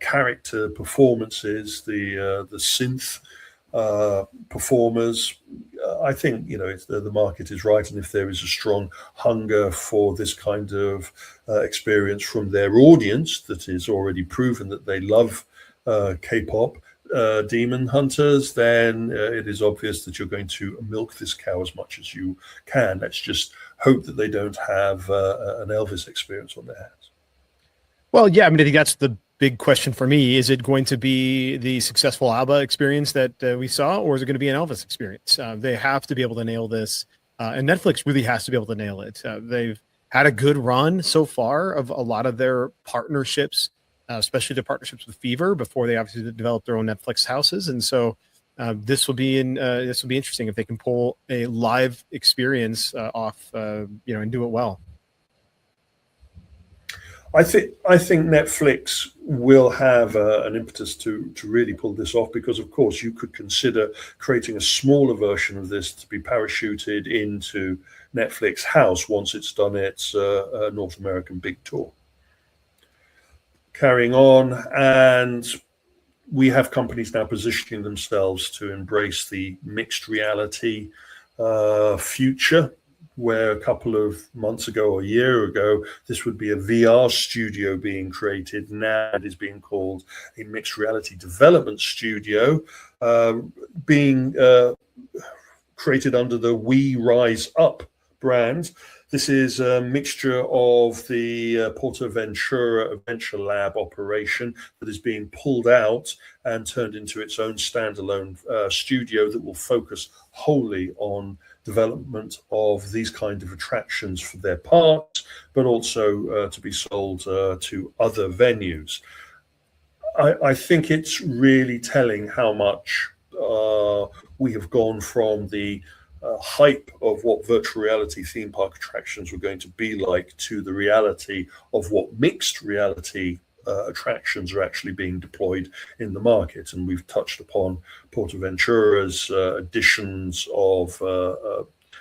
[SPEAKER 3] character performances, the synth performers? I think if the market is right, and if there is a strong hunger for this kind of experience from their audience that is already proven that they love K-pop Demon Hunters, then it is obvious that you're going to milk this cow as much as you can. Let's just hope that they don't have an Elvis experience on their hands.
[SPEAKER 2] Well, yeah, I mean, I think that's the big question for me. Is it going to be the successful ABBA experience that we saw, or is it going to be an Elvis experience? They have to be able to nail this, and Netflix really has to be able to nail it. They've had a good run so far of a lot of their partnerships, especially the partnerships with Fever before they obviously developed their own Netflix houses. And so this will be interesting if they can pull a live experience off, and do it well.
[SPEAKER 3] I think Netflix will have an impetus to really pull this off, because of course you could consider creating a smaller version of this to be parachuted into Netflix House once it's done its North American big tour. Carrying on, and we have companies now positioning themselves to embrace the mixed reality future, where a couple of months ago or a year ago, this would be a VR studio being created. Now it is being called a mixed reality development studio, being created under the We Rise Up brand. This is a mixture of the Portaventura Adventure Lab operation that is being pulled out and turned into its own standalone studio that will focus wholly on development of these kind of attractions for their parks, but also to be sold to other venues. I think it's really telling how much we have gone from the hype of what virtual reality theme park attractions were going to be like to the reality of what mixed reality attractions are actually being deployed in the market. And we've touched upon Portaventura's additions of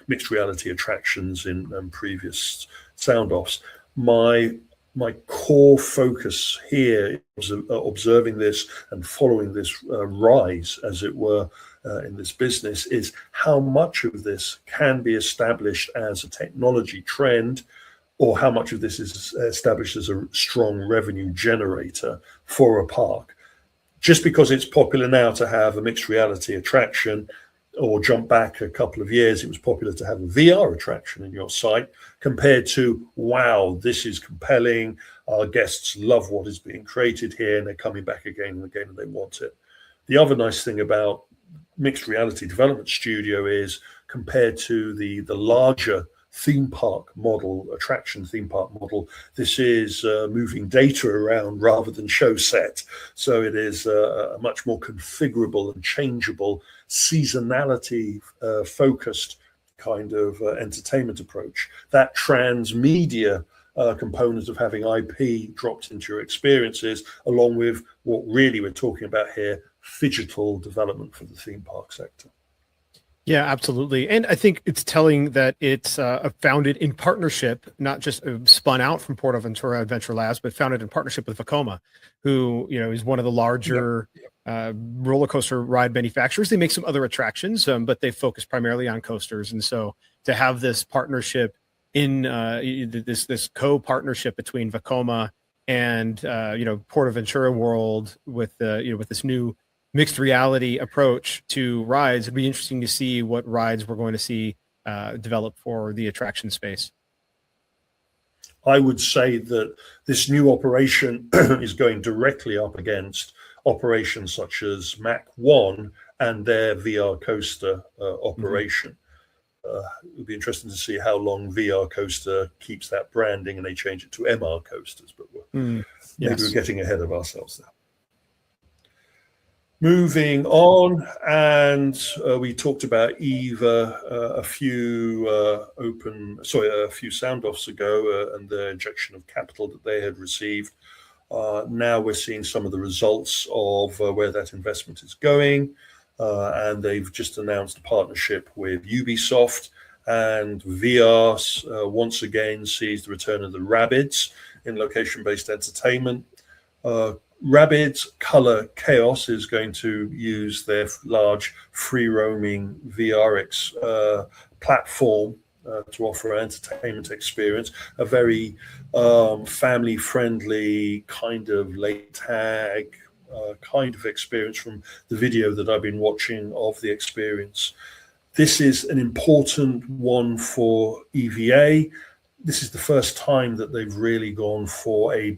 [SPEAKER 3] mixed reality attractions in previous sound offs. My core focus here is observing this and following this rise, as it were, in this business, is how much of this can be established as a technology trend, or how much of this is established as a strong revenue generator for a park. Just because it's popular now to have a mixed reality attraction, or jump back a couple of years, it was popular to have a VR attraction in your site, compared to, wow, this is compelling, our guests love what is being created here, and they're coming back again and again and they want it. The other nice thing about mixed reality development studio is, compared to the larger theme park model, attraction theme park model, this is moving data around rather than show set. So it is a much more configurable and changeable, seasonality focused kind of entertainment approach. That transmedia component of having IP dropped into your experiences, along with what really we're talking about here, phygital development for the theme park sector.
[SPEAKER 2] Yeah, absolutely. And I think it's telling that it's founded in partnership, not just spun out from Portaventura Adventure Labs, but founded in partnership with Vekoma, who, is one of the larger roller coaster ride manufacturers. They make some other attractions, but they focus primarily on coasters. And so to have this partnership in this co-partnership between Vekoma and Portaventura World with with this new mixed reality approach to rides, it'd be interesting to see what rides we're going to see develop for the attraction space.
[SPEAKER 3] I would say that this new operation is going directly up against operations such as Mach 1 and their VR coaster operation. It would be interesting to see how long VR Coaster keeps that branding and they change it to MR Coasters, but maybe we're getting ahead of ourselves there. Moving on, and we talked about EVA a few sound offs ago and the injection of capital that they had received. Now we're seeing some of the results of where that investment is going, and they've just announced a partnership with Ubisoft, and VR once again sees the return of the Rabbids in location-based entertainment. Rabbids Color Chaos is going to use their large free-roaming VRX platform to offer an entertainment experience, a very family-friendly kind of late tag kind of experience from the video that I've been watching of the experience. This is an important one for EVA. This is the first time that they've really gone for a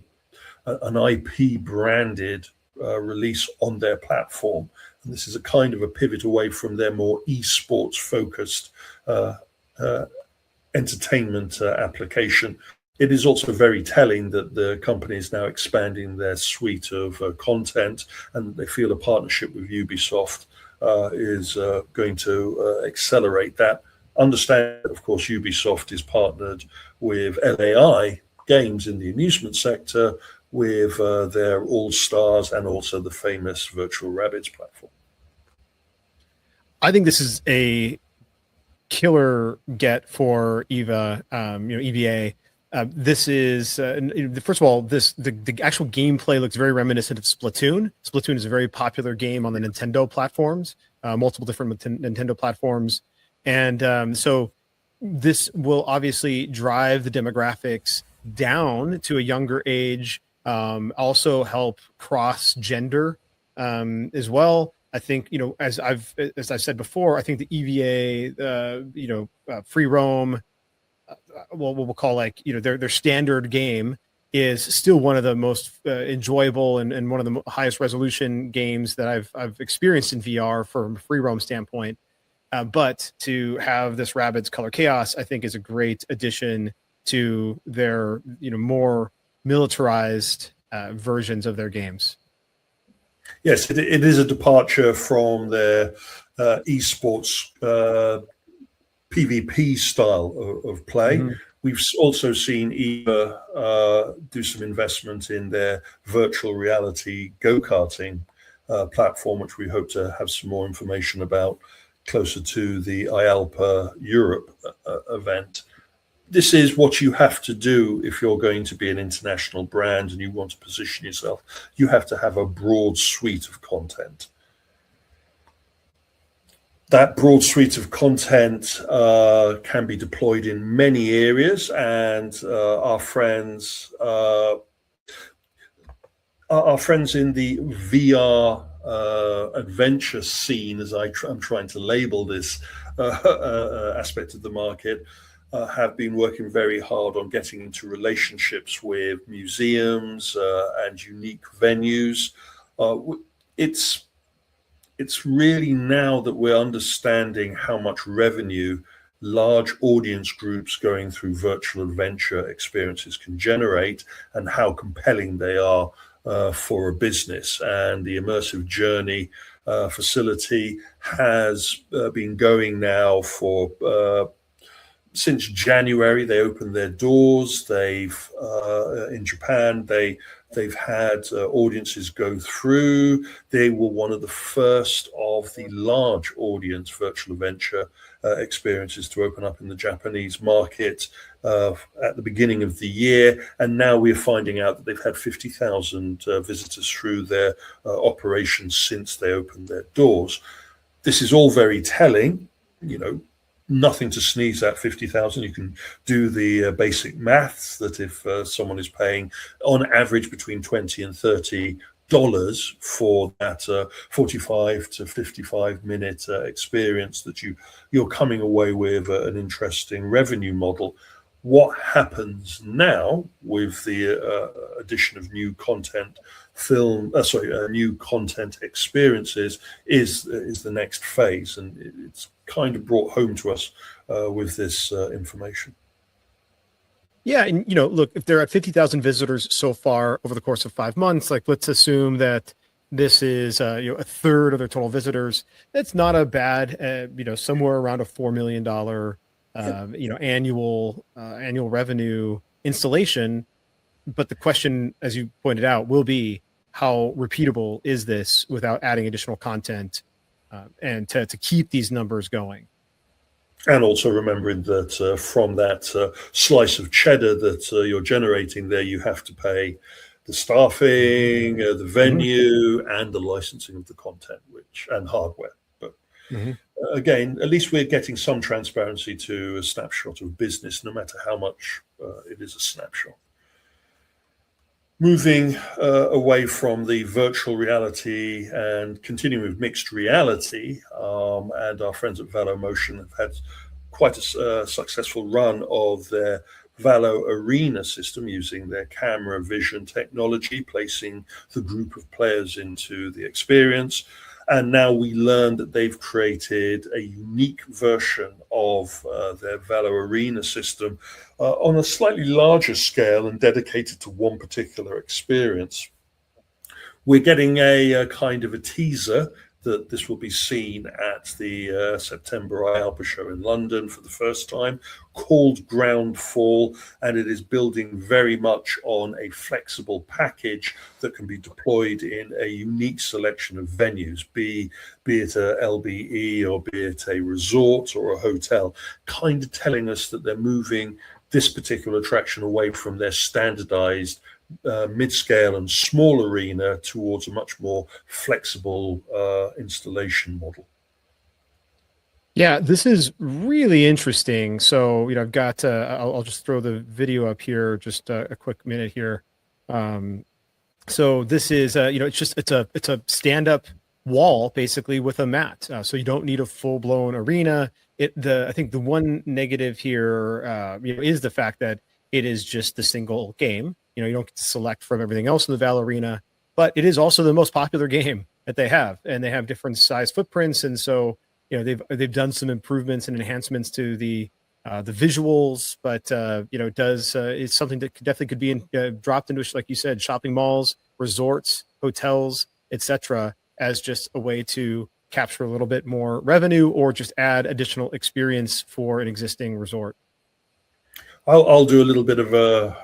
[SPEAKER 3] an IP branded release on their platform. And this is a kind of a pivot away from their more esports focused entertainment application. It is also very telling that the company is now expanding their suite of content, and they feel a partnership with Ubisoft is going to accelerate that. Understand, of course, Ubisoft is partnered with LAI Games in the amusement sector with their All Stars and also the famous Virtual Rabbids platform.
[SPEAKER 2] I think this is a killer get for EVA, EVA. This is first of all, the actual gameplay looks very reminiscent of Splatoon. Splatoon is a very popular game on the Nintendo platforms, multiple different Nintendo platforms, and so this will obviously drive the demographics down to a younger age. Also help cross gender as well. I think, as I've said before, I think the EVA, free roam, what we'll call their standard game is still one of the most enjoyable and one of the highest resolution games that I've experienced in VR from a free roam standpoint. But to have this Rabbids Color Chaos, I think, is a great addition to their more militarized versions of their games.
[SPEAKER 3] Yes, it is a departure from their esports PvP style of play. Mm-hmm. We've also seen EVA do some investment in their virtual reality go-karting platform, which we hope to have some more information about closer to the IALPA Europe event. This is what you have to do if you're going to be an international brand and you want to position yourself. You have to have a broad suite of content. That broad suite of content can be deployed in many areas, and our friends in the VR adventure scene, as I'm trying to label this aspect of the market, have been working very hard on getting into relationships with museums and unique venues. It's really now that we're understanding how much revenue large audience groups going through virtual adventure experiences can generate and how compelling they are for a business. And the Immersive Journey facility has been going now for since January. They opened their doors. They've in Japan, they've had audiences go through. They were one of the first of the large audience virtual adventure experiences to open up in the Japanese market at the beginning of the year. And now we're finding out that they've had 50,000 visitors through their operations since they opened their doors. This is all very telling, nothing to sneeze at. 50,000. You can do the basic maths that if someone is paying on average between $20 and $30 for that 45 to 55 minute experience, that you're coming away with an interesting revenue model. What happens now with the addition of new content new content experiences is the next phase, and it's kind of brought home to us with this information.
[SPEAKER 2] Yeah, and look, if they're at 50,000 visitors so far over the course of 5 months, let's assume that this is a third of their total visitors. That's not a bad somewhere around a $4 million annual revenue installation. But the question, as you pointed out, will be how repeatable is this without adding additional content and to keep these numbers going.
[SPEAKER 3] And also remembering that from that slice of cheddar that you're generating there, you have to pay the staffing, the venue, and the licensing of the content, and hardware. But again, at least we're getting some transparency to a snapshot of business, no matter how much it is a snapshot. Moving away from the virtual reality and continuing with mixed reality, and our friends at VeloMotion have had quite a successful run of their Valo Arena system using their camera vision technology, placing the group of players into the experience. And now we learned that they've created a unique version of their Valo Arena system on a slightly larger scale and dedicated to one particular experience. We're getting a kind of a teaser that this will be seen at the September IALPA show in London for the first time, called Groundfall, and it is building very much on a flexible package that can be deployed in a unique selection of venues, be it a LBE or be it a resort or a hotel, kind of telling us that they're moving this particular attraction away from their standardized mid-scale and small arena towards a much more flexible installation model.
[SPEAKER 2] Yeah, this is really interesting. So, I've got, I'll just throw the video up here, just a quick minute here. So this is, it's a stand-up wall basically with a mat. So you don't need a full-blown arena. I think the one negative here, is the fact that it is just the single game. You don't get to select from everything else in the Val Arena, but it is also the most popular game that they have, and they have different size footprints. And so, they've done some improvements and enhancements to the visuals, but it's something that definitely could be dropped into, like you said, shopping malls, resorts, hotels, etc., as just a way to capture a little bit more revenue or just add additional experience for an existing resort.
[SPEAKER 3] I'll do a little bit of a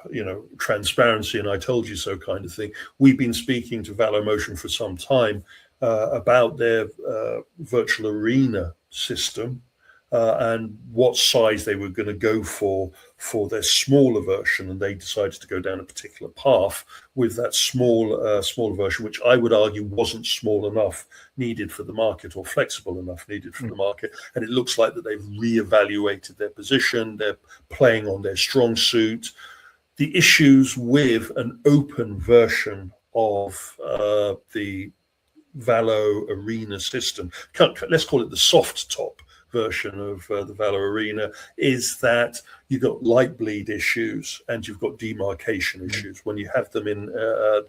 [SPEAKER 3] transparency and I told you so kind of thing. We've been speaking to ValoMotion for some time about their virtual arena system and what size they were going to go for their smaller version, and they decided to go down a particular path with that smaller version, which I would argue wasn't small enough needed for the market or flexible enough needed for the market. And it looks like that they've reevaluated their position. They're playing on their strong suit. The issues with an open version of the Valo Arena system, let's call it the soft top version of the Valo Arena, is that you've got light bleed issues and you've got demarcation issues. When you have them in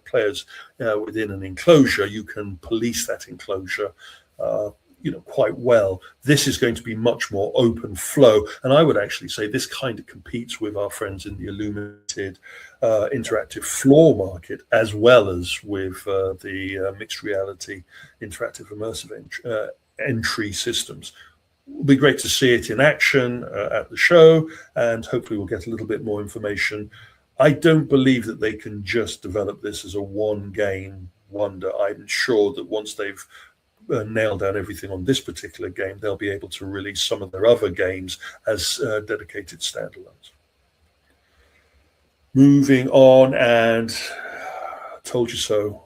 [SPEAKER 3] players within an enclosure, you can police that enclosure quite well. This is going to be much more open flow, and I would actually say this kind of competes with our friends in the illuminated interactive floor market, as well as with the mixed reality interactive immersive entry systems. It'll be great to see it in action at the show, and hopefully we'll get a little bit more information. I don't believe that they can just develop this as a one-game wonder. I'm sure that once they've nailed down everything on this particular game, they'll be able to release some of their other games as dedicated standalones. Moving on, and told you so.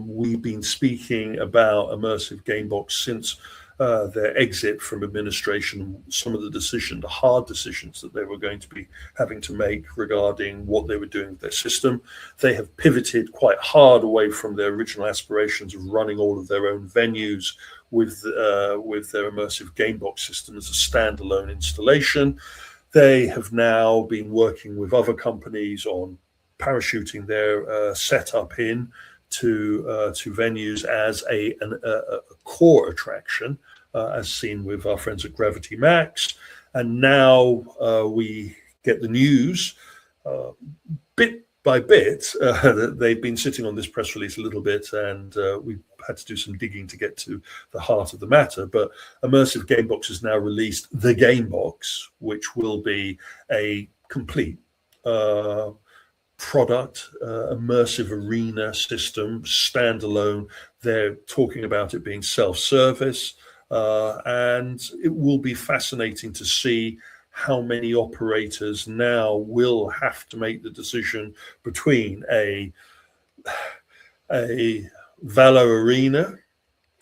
[SPEAKER 3] We've been speaking about Immersive Gamebox since their exit from administration, some of the hard decisions that they were going to be having to make regarding what they were doing with their system. They have pivoted quite hard away from their original aspirations of running all of their own venues with their Immersive Gamebox system as a standalone installation. They have now been working with other companies on parachuting their setup in to venues as a core attraction, as seen with our friends at Gravity Max. And now we get the news bit by bit that they've been sitting on this press release a little bit, and we've had to do some digging to get to the heart of the matter. But Immersive Gamebox has now released the Gamebox, which will be a complete product, immersive arena system, standalone. They're talking about it being self-service, and it will be fascinating to see how many operators now will have to make the decision between a Valo Arena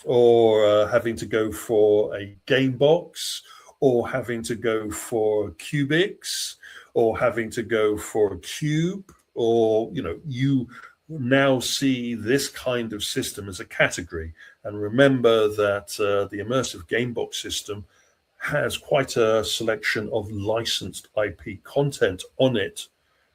[SPEAKER 3] or having to go for a Gamebox, or having to go for Cubics, or having to go for a Cube, or you now see this kind of system as a category. And remember that the Immersive Gamebox system has quite a selection of licensed IP content on it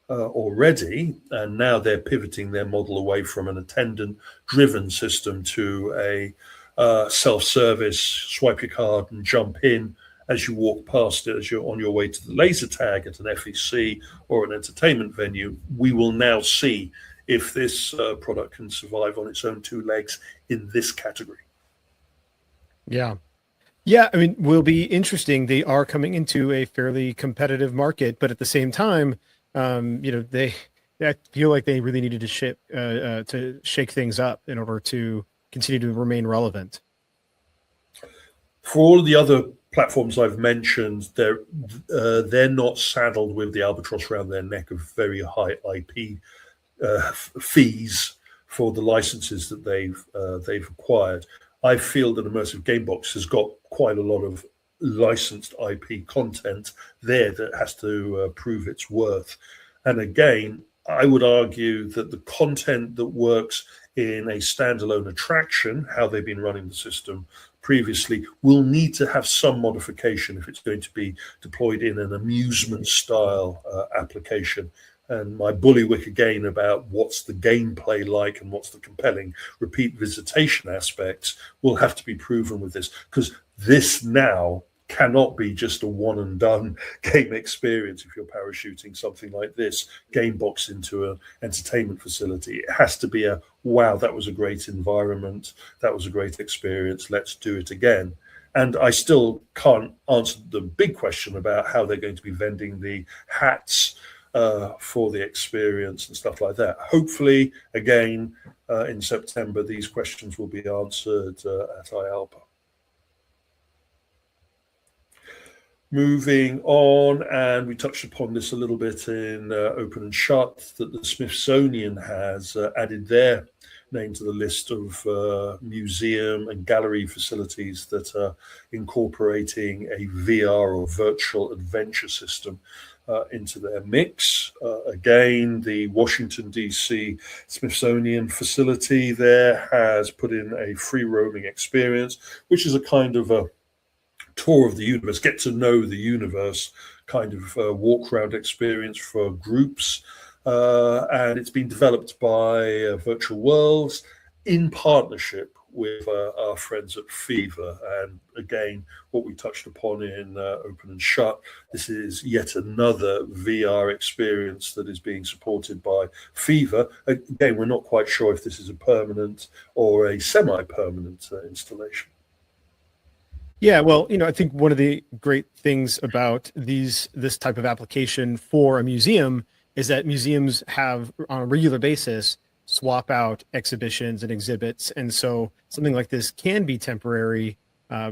[SPEAKER 3] already, and now they're pivoting their model away from an attendant-driven system to a self-service, swipe your card and jump in as you walk past it, as you're on your way to the laser tag at an FEC or an entertainment venue. We will now see if this product can survive on its own two legs in this category.
[SPEAKER 2] Yeah. Yeah, I mean, will be interesting. They are coming into a fairly competitive market, but at the same time, I feel like they really needed to shake things up in order to continue to remain relevant.
[SPEAKER 3] For all of the other platforms I've mentioned, they're not saddled with the albatross around their neck of very high IP fees for the licenses that they've acquired. I feel that Immersive Gamebox has got quite a lot of licensed IP content there that has to prove its worth. And again, I would argue that the content that works in a standalone attraction, how they've been running the system previously, will need to have some modification if it's going to be deployed in an amusement style application. And my bullywig again about what's the gameplay like and what's the compelling repeat visitation aspects will have to be proven with this, because this now cannot be just a one and done game experience. If you're parachuting something like this game box into an entertainment facility, it has to be a wow, that was a great environment, that was a great experience, let's do it again. And I still can't answer the big question about how they're going to be vending the hats for the experience and stuff like that. Hopefully, again, in September, these questions will be answered at IALPA. Moving on, and we touched upon this a little bit in Open and Shut, that the Smithsonian has added their name to the list of museum and gallery facilities that are incorporating a VR or virtual adventure system into their mix. Again, the Washington, D.C. Smithsonian facility there has put in a free roaming experience, which is a kind of a tour of the universe, get to know the universe kind of walk around experience for groups. And it's been developed by Virtual Worlds in partnership with our friends at Fever. And again, what we touched upon in Open and Shut, this is yet another VR experience that is being supported by Fever. Again, we're not quite sure if this is a permanent or a semi-permanent installation.
[SPEAKER 2] Yeah, well, I think one of the great things about this type of application for a museum is that museums have, on a regular basis, swap out exhibitions and exhibits. And so something like this can be temporary,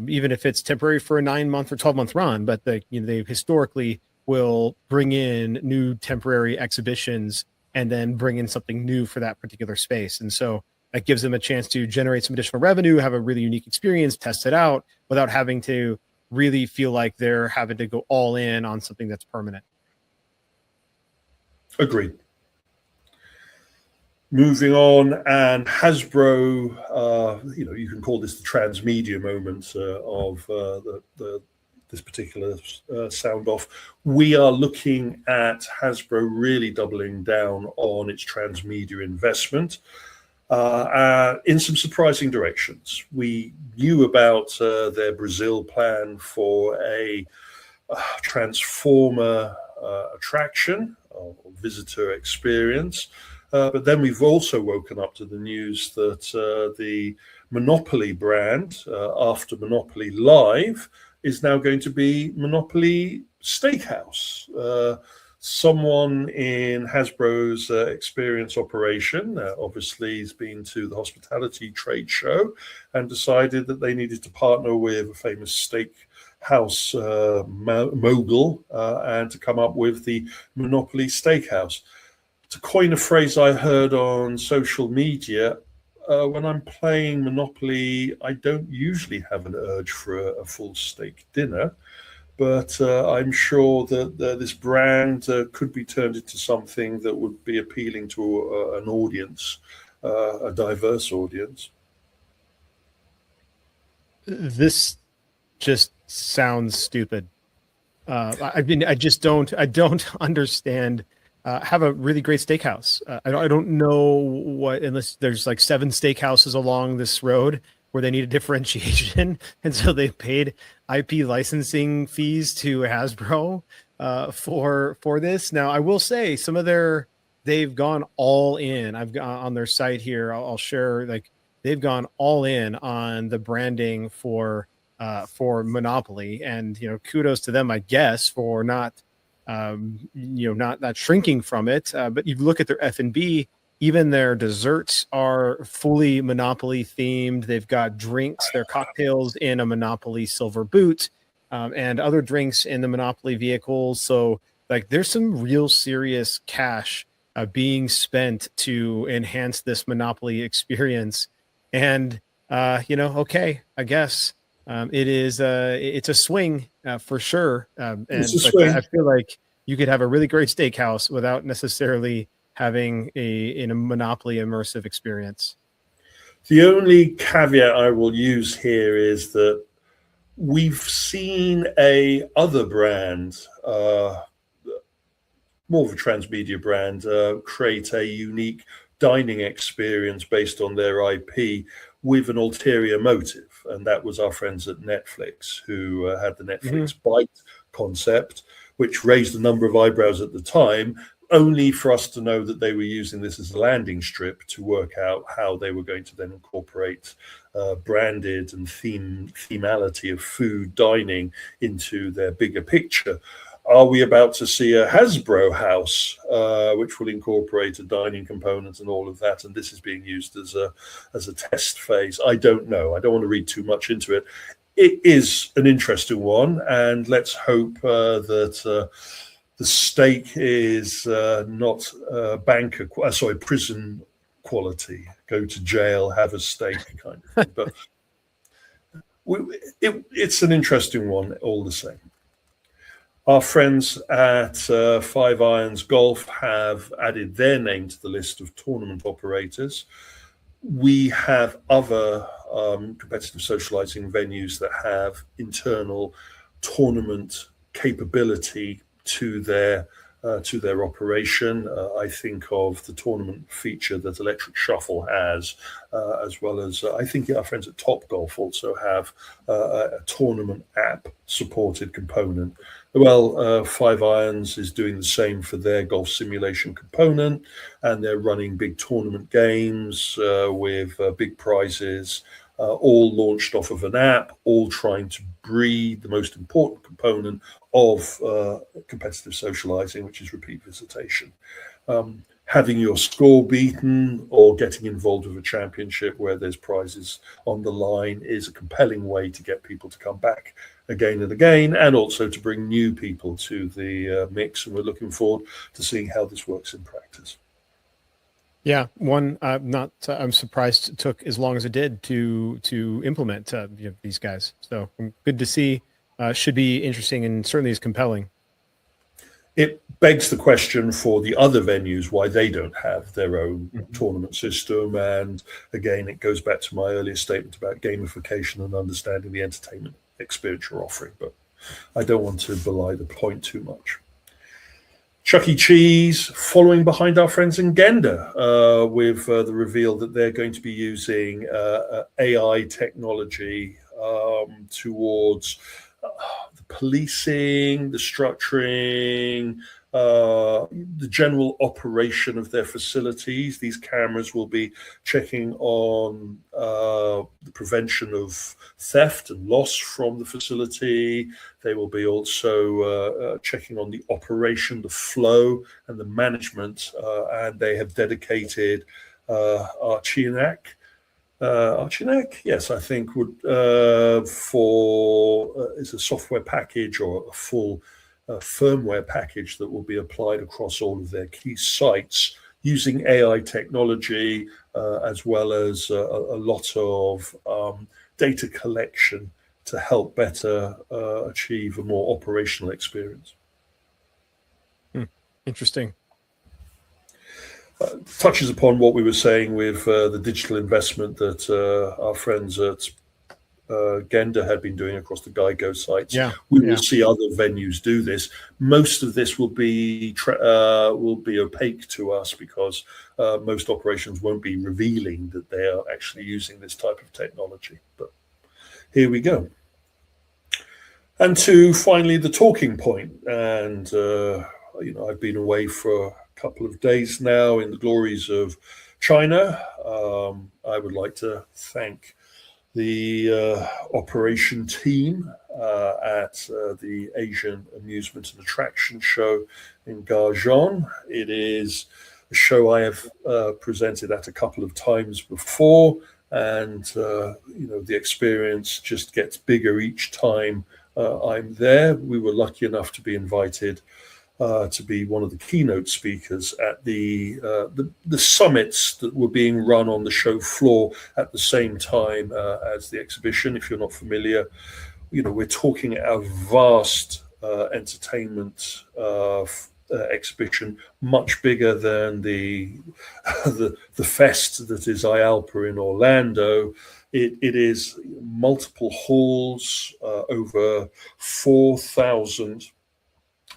[SPEAKER 2] even if it's temporary for a 9-month or 12-month run. But they historically will bring in new temporary exhibitions and then bring in something new for that particular space. And so that gives them a chance to generate some additional revenue, have a really unique experience, test it out without having to really feel like they're having to go all in on something that's permanent.
[SPEAKER 3] Agreed. Moving on, and Hasbro, you can call this the transmedia moment of this particular sound off. We are looking at Hasbro really doubling down on its transmedia investment in some surprising directions. We knew about their Brazil plan for a Transformer attraction or visitor experience. But then we've also woken up to the news that the Monopoly brand, after Monopoly Live, is now going to be Monopoly Steakhouse. Someone in Hasbro's experience operation obviously has been to the hospitality trade show and decided that they needed to partner with a famous steakhouse mogul and to come up with the Monopoly Steakhouse. To coin a phrase I heard on social media, when I'm playing Monopoly, I don't usually have an urge for a full steak dinner. But I'm sure that this brand could be turned into something that would be appealing to an audience, a diverse audience.
[SPEAKER 2] This just sounds stupid. I mean, I don't understand. Have a really great steakhouse. I don't know what, unless there's like 7 steakhouses along this road where they need a differentiation, and so they paid IP licensing fees to Hasbro for this. Now, I will say they've gone all in. I've got on their site here. I'll share, like, they've gone all in on the branding for Monopoly, and kudos to them, I guess, for not not shrinking from it. But you look at their F&B, even their desserts are fully Monopoly themed. They've got drinks, their cocktails in a Monopoly silver boot, and other drinks in the Monopoly vehicles. So like there's some real serious cash being spent to enhance this Monopoly experience. And okay, I guess it's a swing for sure. I feel like you could have a really great steakhouse without necessarily having a Monopoly immersive experience.
[SPEAKER 3] The only caveat I will use here is that we've seen other brand, more of a transmedia brand, create a unique dining experience based on their IP with an ulterior motive. And that was our friends at Netflix, who had the Netflix Bite concept, which raised a number of eyebrows at the time, only for us to know that they were using this as a landing strip to work out how they were going to then incorporate branded and themality of food dining into their bigger picture. Are we about to see a Hasbro house, which will incorporate a dining component and all of that? And this is being used as a test phase. I don't know. I don't want to read too much into it. It is an interesting one, and let's hope that the steak is not prison quality. Go to jail, have a steak kind of thing. But it's an interesting one all the same. Our friends at Five Irons Golf have added their name to the list of tournament operators. We have other competitive socializing venues that have internal tournament capability to their operation. I think of the tournament feature that Electric Shuffle has, as well as I think our friends at Topgolf also have a tournament app supported component. Well, Five Irons is doing the same for their golf simulation component, and they're running big tournament games with big prizes, all launched off of an app, all trying to breed the most important component of competitive socializing, which is repeat visitation. Having your score beaten or getting involved with a championship where there's prizes on the line is a compelling way to get people to come back again and again, and also to bring new people to the mix. And we're looking forward to seeing how this works in practice.
[SPEAKER 2] Yeah, I'm surprised it took as long as it did to implement these guys. So good to see. Should be interesting and certainly is compelling.
[SPEAKER 3] It begs the question for the other venues why they don't have their own tournament system. And again, it goes back to my earlier statement about gamification and understanding the entertainment experience you're offering. But I don't want to belie the point too much. Chuck E. Cheese following behind our friends in Gender with the reveal that they're going to be using AI technology towards the policing, the structuring, the general operation of their facilities. These cameras will be checking on the prevention of theft and loss from the facility. They will be also checking on the operation, the flow, and the management. And they have dedicated Archinak, yes, I think would is a software package or a full firmware package that will be applied across all of their key sites using AI technology, as well as a lot of data collection to help better achieve a more operational experience.
[SPEAKER 2] Interesting.
[SPEAKER 3] Touches upon what we were saying with the digital investment that our friends at Genda had been doing across the Geico sites.
[SPEAKER 2] Yeah,
[SPEAKER 3] We
[SPEAKER 2] yeah.
[SPEAKER 3] will see other venues do this. Most of this will be opaque to us because most operations won't be revealing that they are actually using this type of technology. But here we go. And to finally the talking point, and I've been away for a couple of days now in the glories of China. I would like to thank the operation team at the Asian Amusement and Attraction Show in Gaozhong. It is a show I have presented at a couple of times before, and the experience just gets bigger each time I'm there. We were lucky enough to be invited to be one of the keynote speakers at the summits that were being run on the show floor at the same time as the exhibition. If you're not familiar, we're talking a vast entertainment exhibition, much bigger than the fest that is IALPA in Orlando. It is multiple halls, over 4,000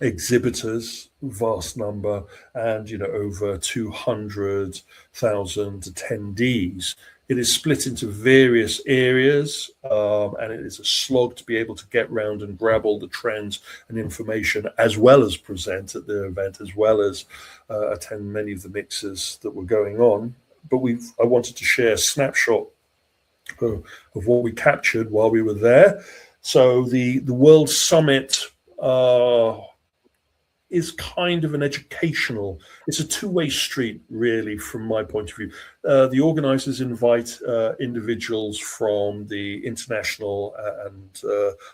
[SPEAKER 3] exhibitors, vast number, and over 200,000 attendees. It is split into various areas, and it is a slog to be able to get round and grab all the trends and information, as well as present at the event, as well as attend many of the mixers that were going on. But I wanted to share a snapshot of what we captured while we were there. So the World Summit is kind of an educational, it's a two-way street, really, from my point of view. The organizers invite individuals from the international and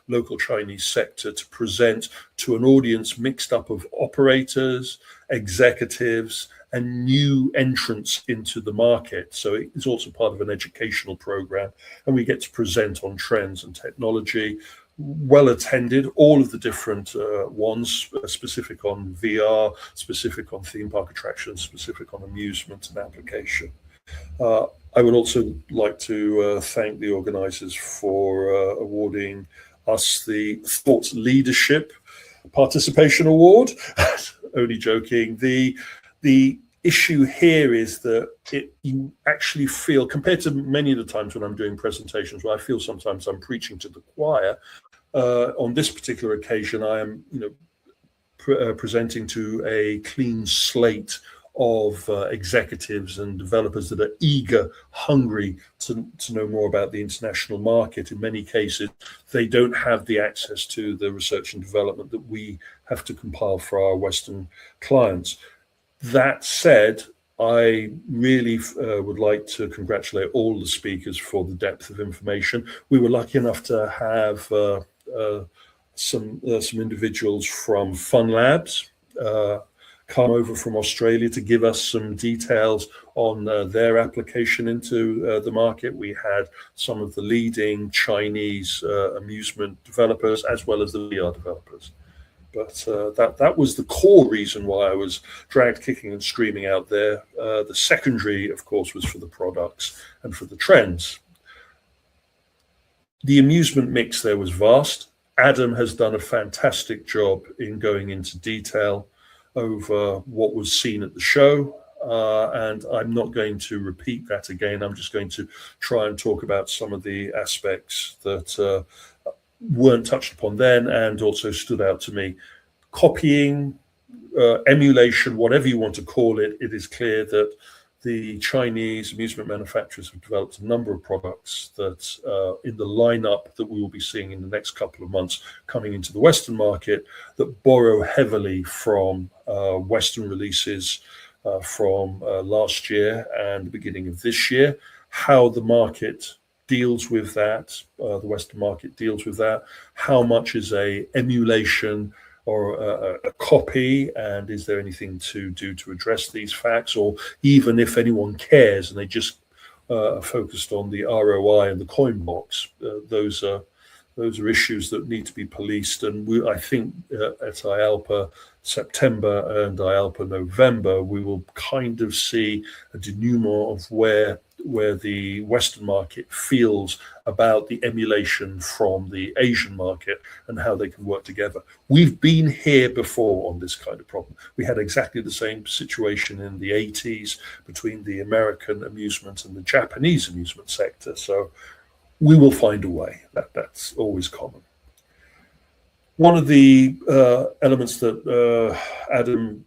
[SPEAKER 3] local Chinese sector to present to an audience mixed up of operators, executives, and new entrants into the market. So it's also part of an educational program, and we get to present on trends and technology. Well attended, all of the different ones, specific on VR, specific on theme park attractions, specific on amusement and application. I would also like to thank the organizers for awarding us the Thought Leadership Participation Award. Only joking. The issue here is that you actually feel, compared to many of the times when I'm doing presentations where I feel sometimes I'm preaching to the choir, on this particular occasion I am presenting to a clean slate of executives and developers that are eager, hungry to know more about the international market. In many cases, they don't have the access to the research and development that we have to compile for our Western clients. That said, I really would like to congratulate all the speakers for the depth of information. We were lucky enough to have some individuals from Fun Labs come over from Australia to give us some details on their application into the market. We had some of the leading Chinese amusement developers as well as the VR developers. But that was the core reason why I was dragged kicking and screaming out there. The secondary, of course, was for the products and for the trends. The amusement mix there was vast. Adam has done a fantastic job in going into detail over what was seen at the show. And I'm not going to repeat that again. I'm just going to try and talk about some of the aspects that weren't touched upon then and also stood out to me. Copying, emulation, whatever you want to call it, it is clear that the Chinese amusement manufacturers have developed a number of products that in the lineup that we will be seeing in the next couple of months coming into the Western market that borrow heavily from Western releases from last year and the beginning of this year. How the market deals with that, the Western market deals with that, how much is a emulation or a copy, and is there anything to do to address these facts, or even if anyone cares and they just are focused on the ROI and the coin box, those are Those are issues that need to be policed. And I think at IALPA September and IALPA November, we will kind of see a denouement of where the Western market feels about the emulation from the Asian market and how they can work together. We've been here before on this kind of problem. We had exactly the same situation in the 80s between the American amusement and the Japanese amusement sector. So we will find a way. That's always common. One of the elements that Adam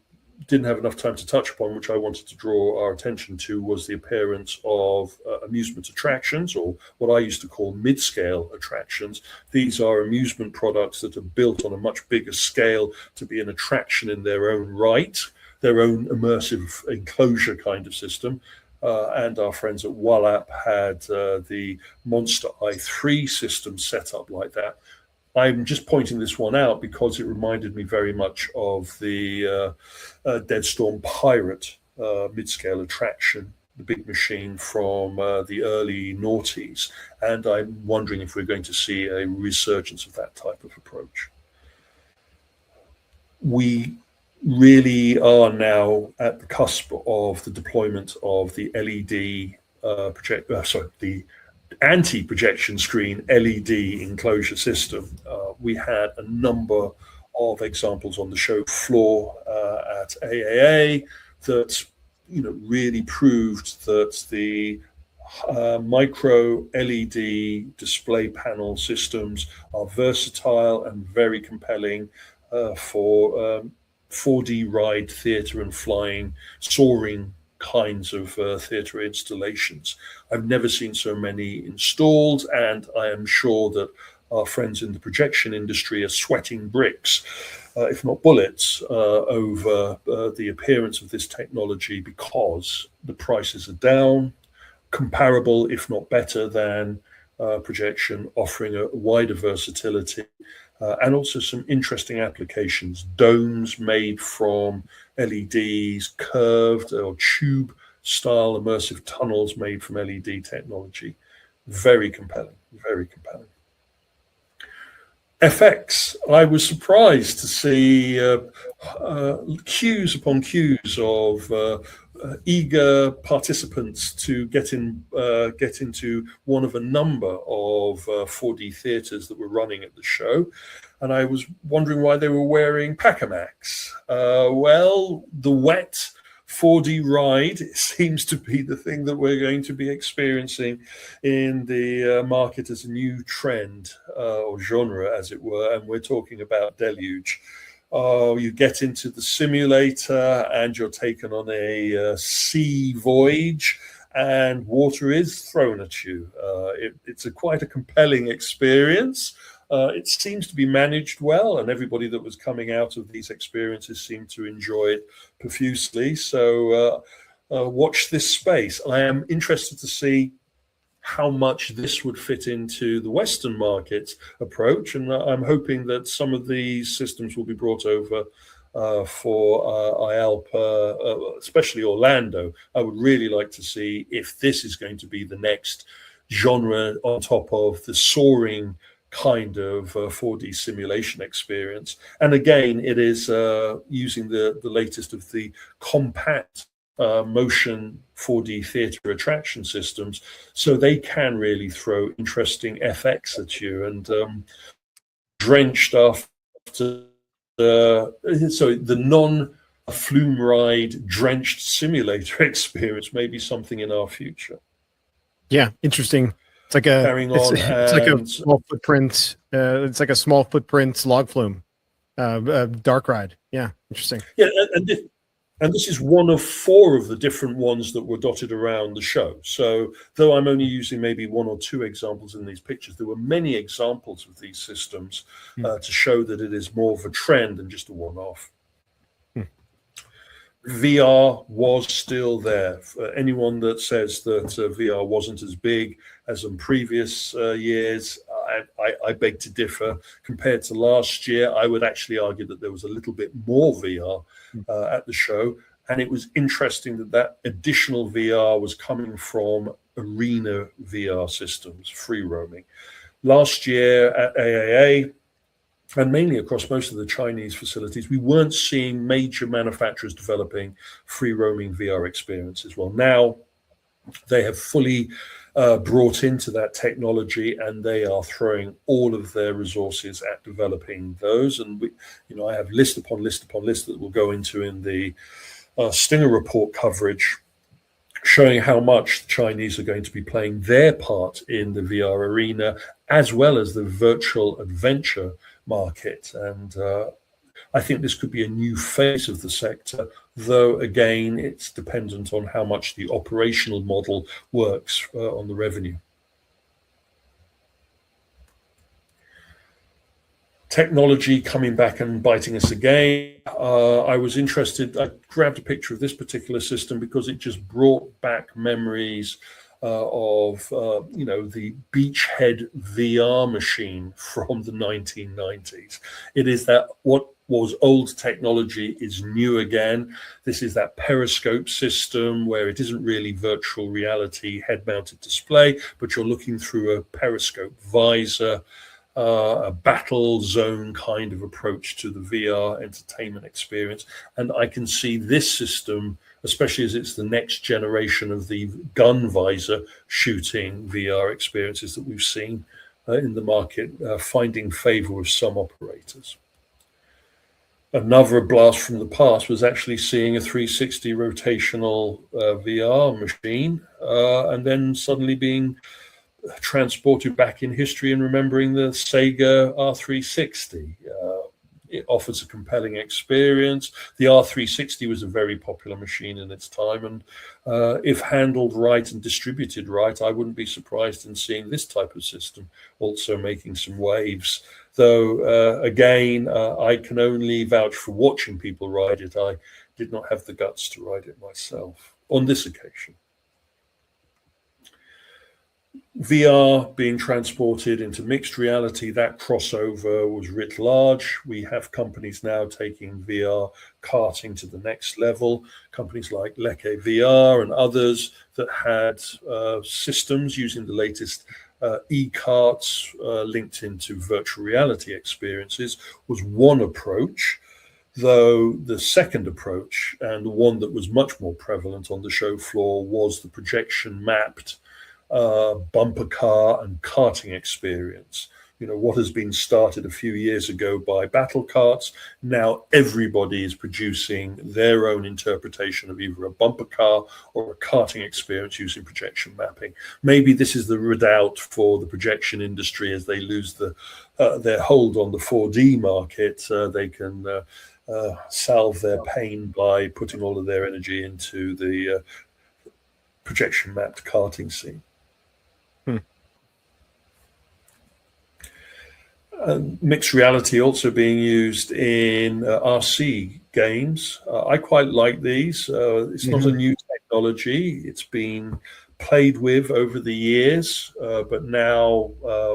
[SPEAKER 3] didn't have enough time to touch upon, which I wanted to draw our attention to, was the appearance of amusement attractions, or what I used to call mid-scale attractions. These are amusement products that are built on a much bigger scale to be an attraction in their own right, their own immersive enclosure kind of system. And our friends at Wallap had the Monster i3 system set up like that. I'm just pointing this one out because it reminded me very much of the Deadstorm Pirate mid-scale attraction, the big machine from the early noughties. And I'm wondering if we're going to see a resurgence of that type of approach. We really are now at the cusp of the deployment of the LED the anti-projection screen LED enclosure system. We had a number of examples on the show floor at AAA that really proved that the micro LED display panel systems are versatile and very compelling for 4D ride theatre and flying, soaring kinds of theatre installations. I've never seen so many installed, and I am sure that our friends in the projection industry are sweating bricks, if not bullets, over the appearance of this technology, because the prices are down, comparable, if not better than projection, offering a wider versatility. And also some interesting applications, domes made from LEDs, curved or tube style immersive tunnels made from LED technology. Very compelling, very compelling. FX, I was surprised to see queues upon queues of eager participants to get into one of a number of 4D theatres that were running at the show, and I was wondering why they were wearing Pacamax. Well, the wet 4D ride seems to be the thing that we're going to be experiencing in the market as a new trend or genre, as it were, and we're talking about Deluge. You get into the simulator and you're taken on a sea voyage, and water is thrown at you. It's quite a compelling experience. It seems to be managed well, and everybody that was coming out of these experiences seemed to enjoy it profusely. So watch this space. I am interested to see how much this would fit into the Western market approach. And I'm hoping that some of these systems will be brought over for IALPA, especially Orlando. I would really like to see if this is going to be the next genre on top of the soaring kind of 4D simulation experience. And again, it is using the latest of the compact motion 4D theatre attraction systems, so they can really throw interesting FX at you. And drenched after the non-flume ride drenched simulator experience may be something in our future.
[SPEAKER 2] Yeah, interesting. It's like it's like a small footprint. It's like a small footprint log flume, dark ride. Yeah, interesting.
[SPEAKER 3] Yeah, and this is one of 4 of the different ones that were dotted around the show. So though I'm only using maybe 1 or 2 examples in these pictures, there were many examples of these systems to show that it is more of a trend than just a one-off. VR was still there. For anyone that says that VR wasn't as big as in previous years, I beg to differ. Compared to last year, I would actually argue that there was a little bit more VR at the show. And it was interesting that additional VR was coming from arena VR systems, free roaming. Last year at AAA, and mainly across most of the Chinese facilities, we weren't seeing major manufacturers developing free roaming VR experiences. Well, now they have fully brought into that technology, and they are throwing all of their resources at developing those. And I have list upon list upon list that we'll go into in the Stinger report coverage, showing how much the Chinese are going to be playing their part in the VR arena, as well as the virtual adventure market. And I think this could be a new phase of the sector, though, again, it's dependent on how much the operational model works on the revenue. Technology coming back and biting us again. I was interested, I grabbed a picture of this particular system because it just brought back memories of the Beachhead VR machine from the 1990s. It is that what was old technology is new again. This is that periscope system where it isn't really virtual reality head-mounted display, but you're looking through a periscope visor, a battle zone kind of approach to the VR entertainment experience. And I can see this system, especially as it's the next generation of the gun visor shooting VR experiences that we've seen in the market, finding favor with some operators. Another blast from the past was actually seeing a 360 rotational VR machine and then suddenly being transported back in history and remembering the Sega R360. It offers a compelling experience. The R360 was a very popular machine in its time, and if handled right and distributed right, I wouldn't be surprised in seeing this type of system also making some waves. Though, again, I can only vouch for watching people ride it. I did not have the guts to ride it myself on this occasion. VR being transported into mixed reality, that crossover was writ large. We have companies now taking VR karting to the next level, companies like Leke VR and others that had systems using the latest e-carts linked into virtual reality experiences was one approach. Though the second approach, and the one that was much more prevalent on the show floor, was the projection mapped bumper car and karting experience. What has been started a few years ago by battle carts, now everybody is producing their own interpretation of either a bumper car or a karting experience using projection mapping. Maybe this is the redoubt for the projection industry as they lose their hold on the 4D market. They can salve their pain by putting all of their energy into the projection mapped karting scene. Mixed reality also being used in RC games. I quite like these. It's not a new technology. It's been played with over the years, but now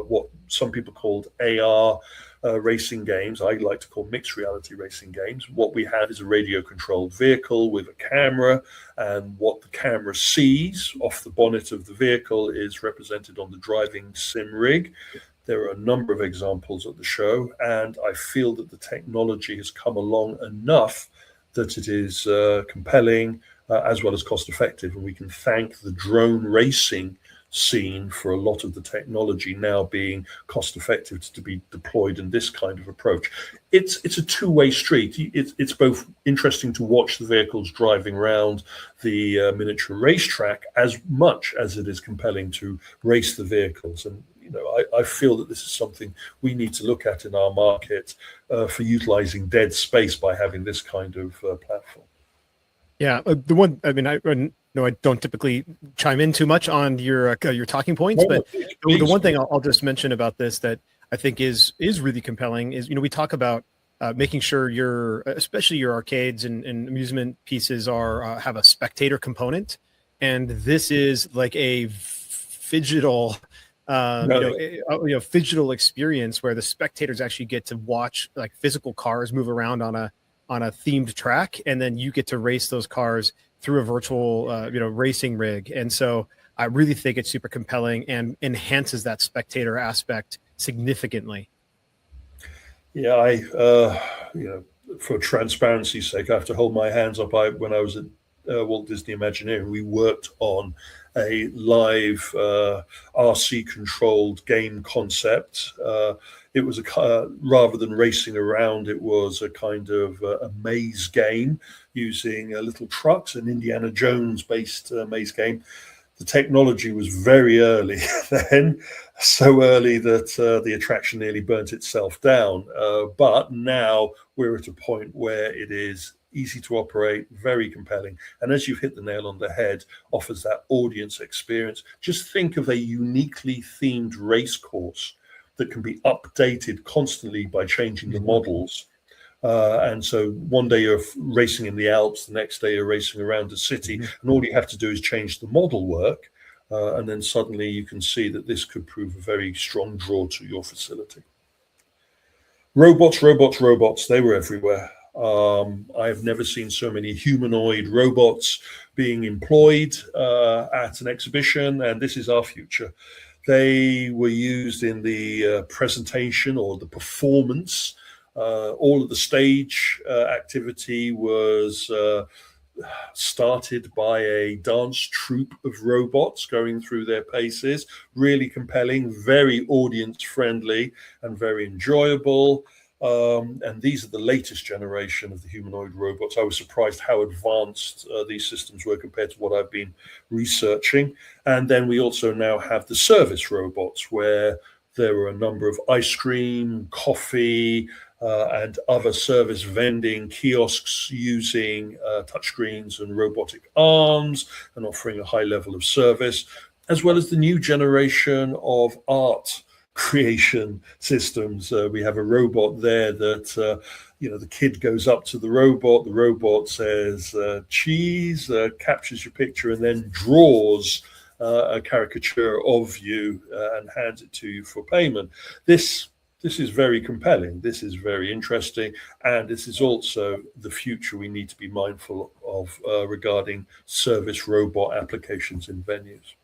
[SPEAKER 3] what some people called AR racing games, I like to call mixed reality racing games. What we have is a radio controlled vehicle with a camera, and what the camera sees off the bonnet of the vehicle is represented on the driving sim rig. There are a number of examples at the show, and I feel that the technology has come along enough that it is compelling as well as cost effective. And we can thank the drone racing scene for a lot of the technology now being cost effective to be deployed in this kind of approach. It's a two-way street. It's both interesting to watch the vehicles driving around the miniature racetrack as much as it is compelling to race the vehicles. And I feel that this is something we need to look at in our market for utilizing dead space by having this kind of platform.
[SPEAKER 2] Yeah, the one, I mean, I don't typically chime in too much on your talking points, but the one thing I'll just mention about this that I think is really compelling is, we talk about making sure especially your arcades and amusement pieces have a spectator component, and this is like a phygital phygital experience where the spectators actually get to watch like physical cars move around on a themed track, and then you get to race those cars through a virtual racing rig. And so I really think it's super compelling and enhances that spectator aspect significantly.
[SPEAKER 3] Yeah, for transparency's sake, I have to hold my hands up. When I was at Walt Disney Imagineering, we worked on a live RC-controlled game concept. It was rather than racing around, it was a kind of a maze game using little trucks, an Indiana Jones-based maze game. The technology was very early then, so early that the attraction nearly burnt itself down. But now we're at a point where it is easy to operate, very compelling. And as you've hit the nail on the head, offers that audience experience. Just think of a uniquely themed race course that can be updated constantly by changing the models. And so one day you're racing in the Alps, the next day you're racing around a city, and all you have to do is change the model work. And then suddenly you can see that this could prove a very strong draw to your facility. Robots, they were everywhere. I've never seen so many humanoid robots being employed at an exhibition, and this is our future. They were used in the presentation or the performance. All of the stage activity was started by a dance troupe of robots going through their paces. Really compelling, very audience friendly, and very enjoyable. And these are the latest generation of the humanoid robots. I was surprised how advanced these systems were compared to what I've been researching. And then we also now have the service robots, where there are a number of ice cream, coffee, and other service vending kiosks using touchscreens and robotic arms and offering a high level of service, as well as the new generation of art creation systems. We have a robot there that, the kid goes up to the robot says cheese, captures your picture, and then draws a caricature of you and hands it to you for payment. This is very compelling. This is very interesting. And this is also the future we need to be mindful of regarding service robot applications in venues.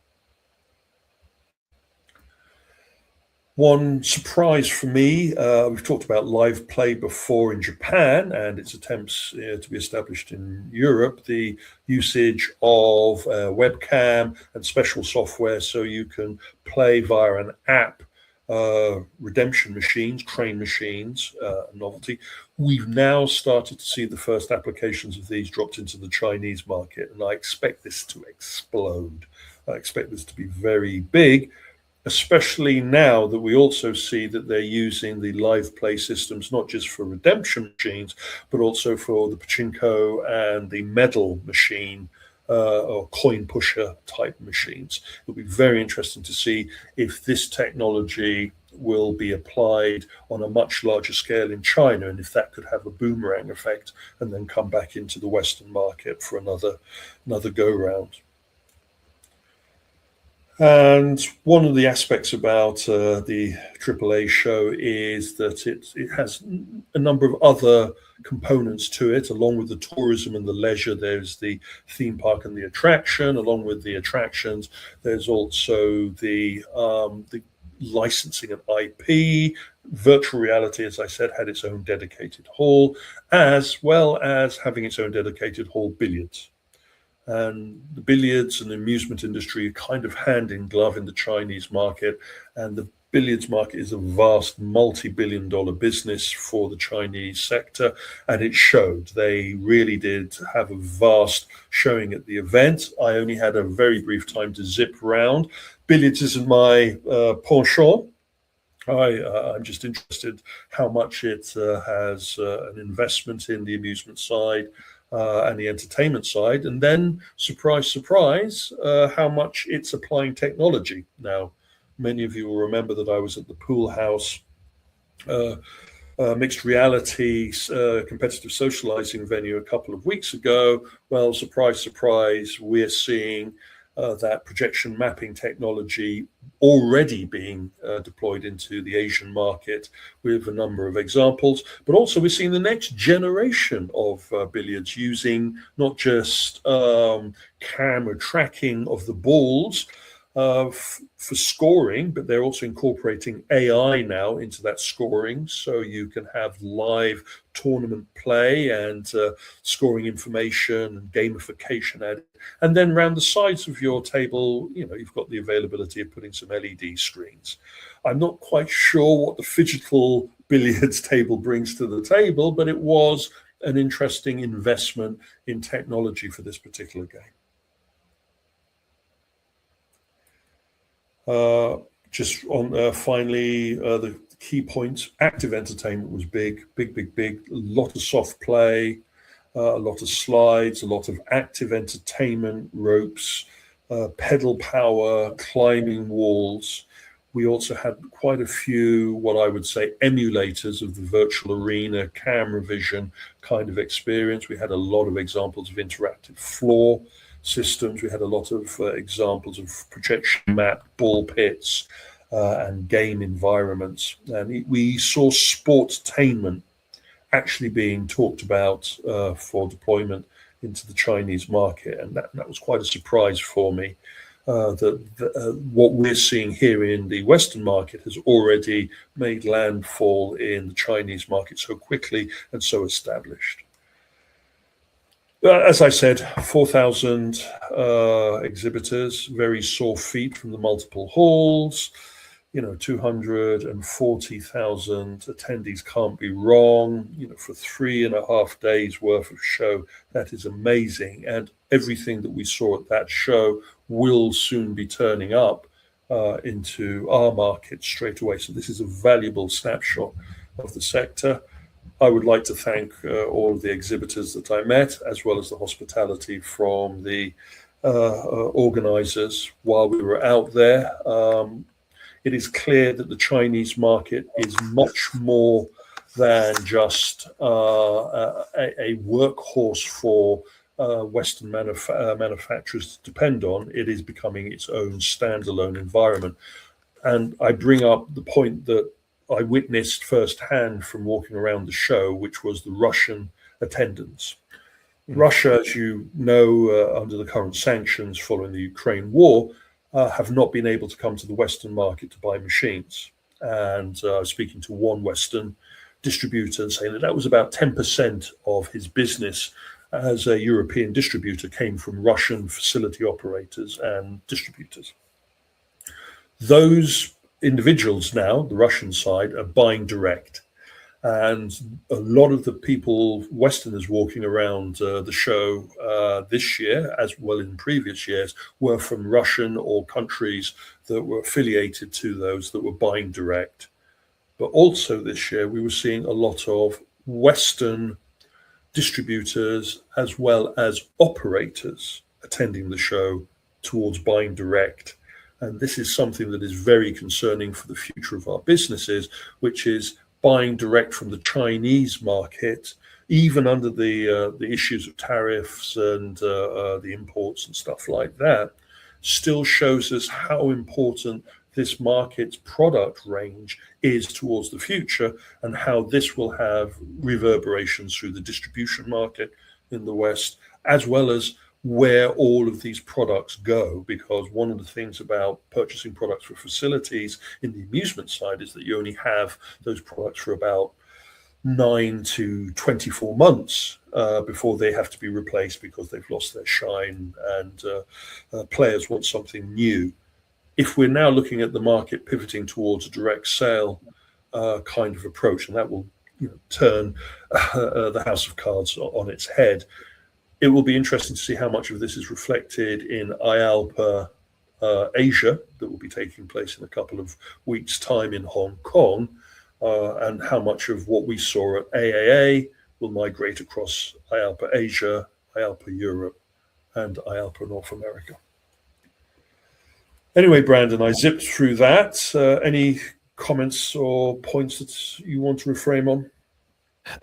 [SPEAKER 3] One surprise for me, we've talked about live play before in Japan and its attempts to be established in Europe, the usage of webcam and special software so you can play via an app, redemption machines, train machines, novelty. We've now started to see the first applications of these dropped into the Chinese market, and I expect this to explode. I expect this to be very big, especially now that we also see that they're using the live play systems, not just for redemption machines, but also for the pachinko and the medal machine or coin pusher type machines. It'll be very interesting to see if this technology will be applied on a much larger scale in China, and if that could have a boomerang effect and then come back into the Western market for another go round. And one of the aspects about the AAA show is that it has a number of other components to it. Along with the tourism and the leisure, there's the theme park and the attraction. Along with the attractions, there's also the licensing and IP. Virtual reality, as I said, had its own dedicated hall, as well as having its own dedicated hall billiards. And the billiards and the amusement industry are kind of hand in glove in the Chinese market. And the billiards market is a vast multi-billion-dollar business for the Chinese sector. And it showed. They really did have a vast showing at the event. I only had a very brief time to zip round. Billiards isn't my penchant. I'm just interested how much it has an investment in the amusement side and the entertainment side, and then surprise, surprise, how much it's applying technology. Now, many of you will remember that I was at the Pool House mixed reality competitive socializing venue a couple of weeks ago. Well, surprise, surprise, we're seeing that projection mapping technology already being deployed into the Asian market with a number of examples. But also we're seeing the next generation of billiards using not just camera tracking of the balls, for scoring, but they're also incorporating AI now into that scoring, so you can have live tournament play and scoring information and gamification added. And then around the sides of your table, you've got the availability of putting some LED screens. I'm not quite sure what the phygital billiards table brings to the table, but it was an interesting investment in technology for this particular game. Just on finally, the key points: active entertainment was big. A lot of soft play, a lot of slides, a lot of active entertainment, ropes, pedal power, climbing walls. We also had quite a few, what I would say, emulators of the virtual arena, camera vision kind of experience. We had a lot of examples of interactive floor systems. We had a lot of examples of projection map, ball pits, and game environments. And we saw sportainment actually being talked about for deployment into the Chinese market. And that was quite a surprise for me. What we're seeing here in the Western market has already made landfall in the Chinese market so quickly and so established. As I said, 4,000 exhibitors, very sore feet from the multiple halls. 240,000 attendees can't be wrong. For 3.5 days worth of show, that is amazing. And everything that we saw at that show will soon be turning up into our market straight away. So this is a valuable snapshot of the sector. I would like to thank all of the exhibitors that I met, as well as the hospitality from the organizers while we were out there. It is clear that the Chinese market is much more than just a workhorse for Western manufacturers to depend on. It is becoming its own standalone environment. And I bring up the point that I witnessed firsthand from walking around the show, which was the Russian attendance. Russia, as you know, under the current sanctions following the Ukraine war, have not been able to come to the Western market to buy machines. And speaking to one Western distributor saying that was about 10% of his business as a European distributor came from Russian facility operators and distributors. Those individuals now, the Russian side, are buying direct. And a lot of the people, Westerners walking around the show this year, as well in previous years, were from Russian or countries that were affiliated to those that were buying direct. But also this year, we were seeing a lot of Western distributors as well as operators attending the show towards buying direct. And this is something that is very concerning for the future of our businesses, which is buying direct from the Chinese market, even under the issues of tariffs and the imports and stuff like that, still shows us how important this market's product range is towards the future, and how this will have reverberations through the distribution market in the West, as well as where all of these products go. Because one of the things about purchasing products for facilities in the amusement side is that you only have those products for about 9 to 24 months before they have to be replaced because they've lost their shine, and players want something new. If we're now looking at the market pivoting towards a direct sale kind of approach, and that will turn the house of cards on its head, it will be interesting to see how much of this is reflected in IALPA Asia that will be taking place in a couple of weeks' time in Hong Kong, and how much of what we saw at AAA will migrate across IALPA Asia, IALPA Europe, and IALPA North America. Anyway, Brandon, I zipped through that. Any comments or points that you want to reframe on?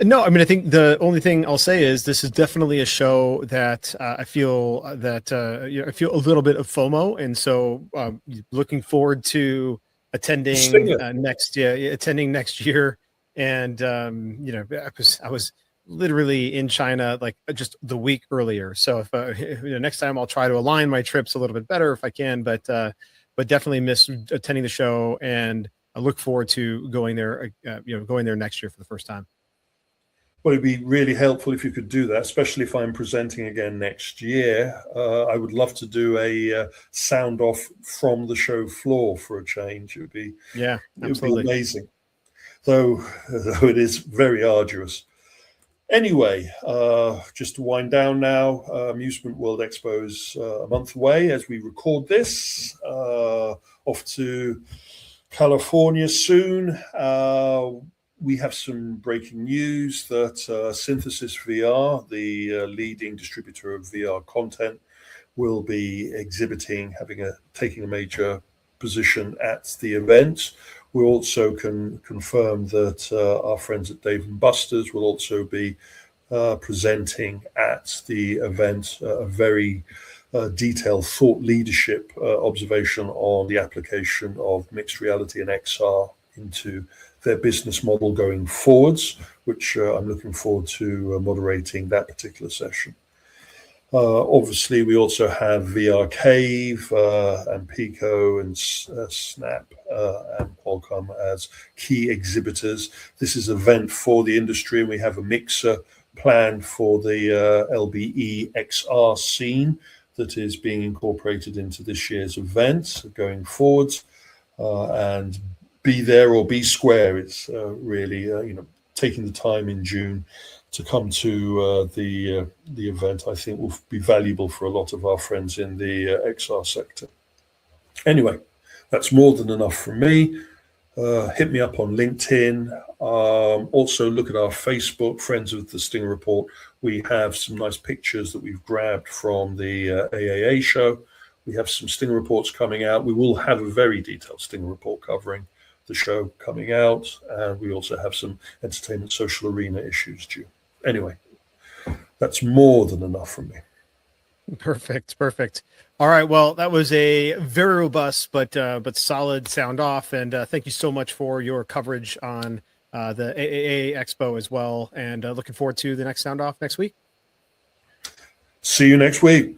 [SPEAKER 2] No, I mean, I think the only thing I'll say is this is definitely a show that I feel that I feel a little bit of FOMO, and so looking forward to attending next year. And I was literally in China like just the week earlier. So if next time I'll try to align my trips a little bit better if I can. But but definitely miss attending the show, and I look forward to going there, going there next year for the first time.
[SPEAKER 3] Well, it'd be really helpful if you could do that, especially if I'm presenting again next year. I would love to do a sound off from the show floor for a change. It would be amazing. Though it is very arduous. Anyway, just to wind down now, Amusement World Expo is a month away as we record this. Off to California soon. We have some breaking news that Synthesis VR, the leading distributor of VR content, will be exhibiting, taking a major position at the event. We also can confirm that our friends at Dave & Buster's will also be presenting at the event a very detailed thought leadership observation on the application of mixed reality and XR into their business model going forwards, which I'm looking forward to moderating that particular session. Obviously, we also have VR Cave and Pico and Snap and Qualcomm as key exhibitors. This is an event for the industry, and we have a mixer planned for the LBE XR scene that is being incorporated into this year's event going forwards. And be there or be square. It's really, taking the time in June to come to the event, I think will be valuable for a lot of our friends in the XR sector. Anyway, that's more than enough from me. Hit me up on LinkedIn. Also look at our Facebook, Friends of the Stinger Report. We have some nice pictures that we've grabbed from the AAA show. We have some Stinger Reports coming out. We will have a very detailed Stinger Report covering the show coming out, and we also have some Entertainment Social Arena issues due. Anyway, that's more than enough from me.
[SPEAKER 2] Perfect. All right, well, that was a very robust but solid sound off, and thank you so much for your coverage on the AAA Expo as well, and looking forward to the next sound off next week.
[SPEAKER 3] See you next week.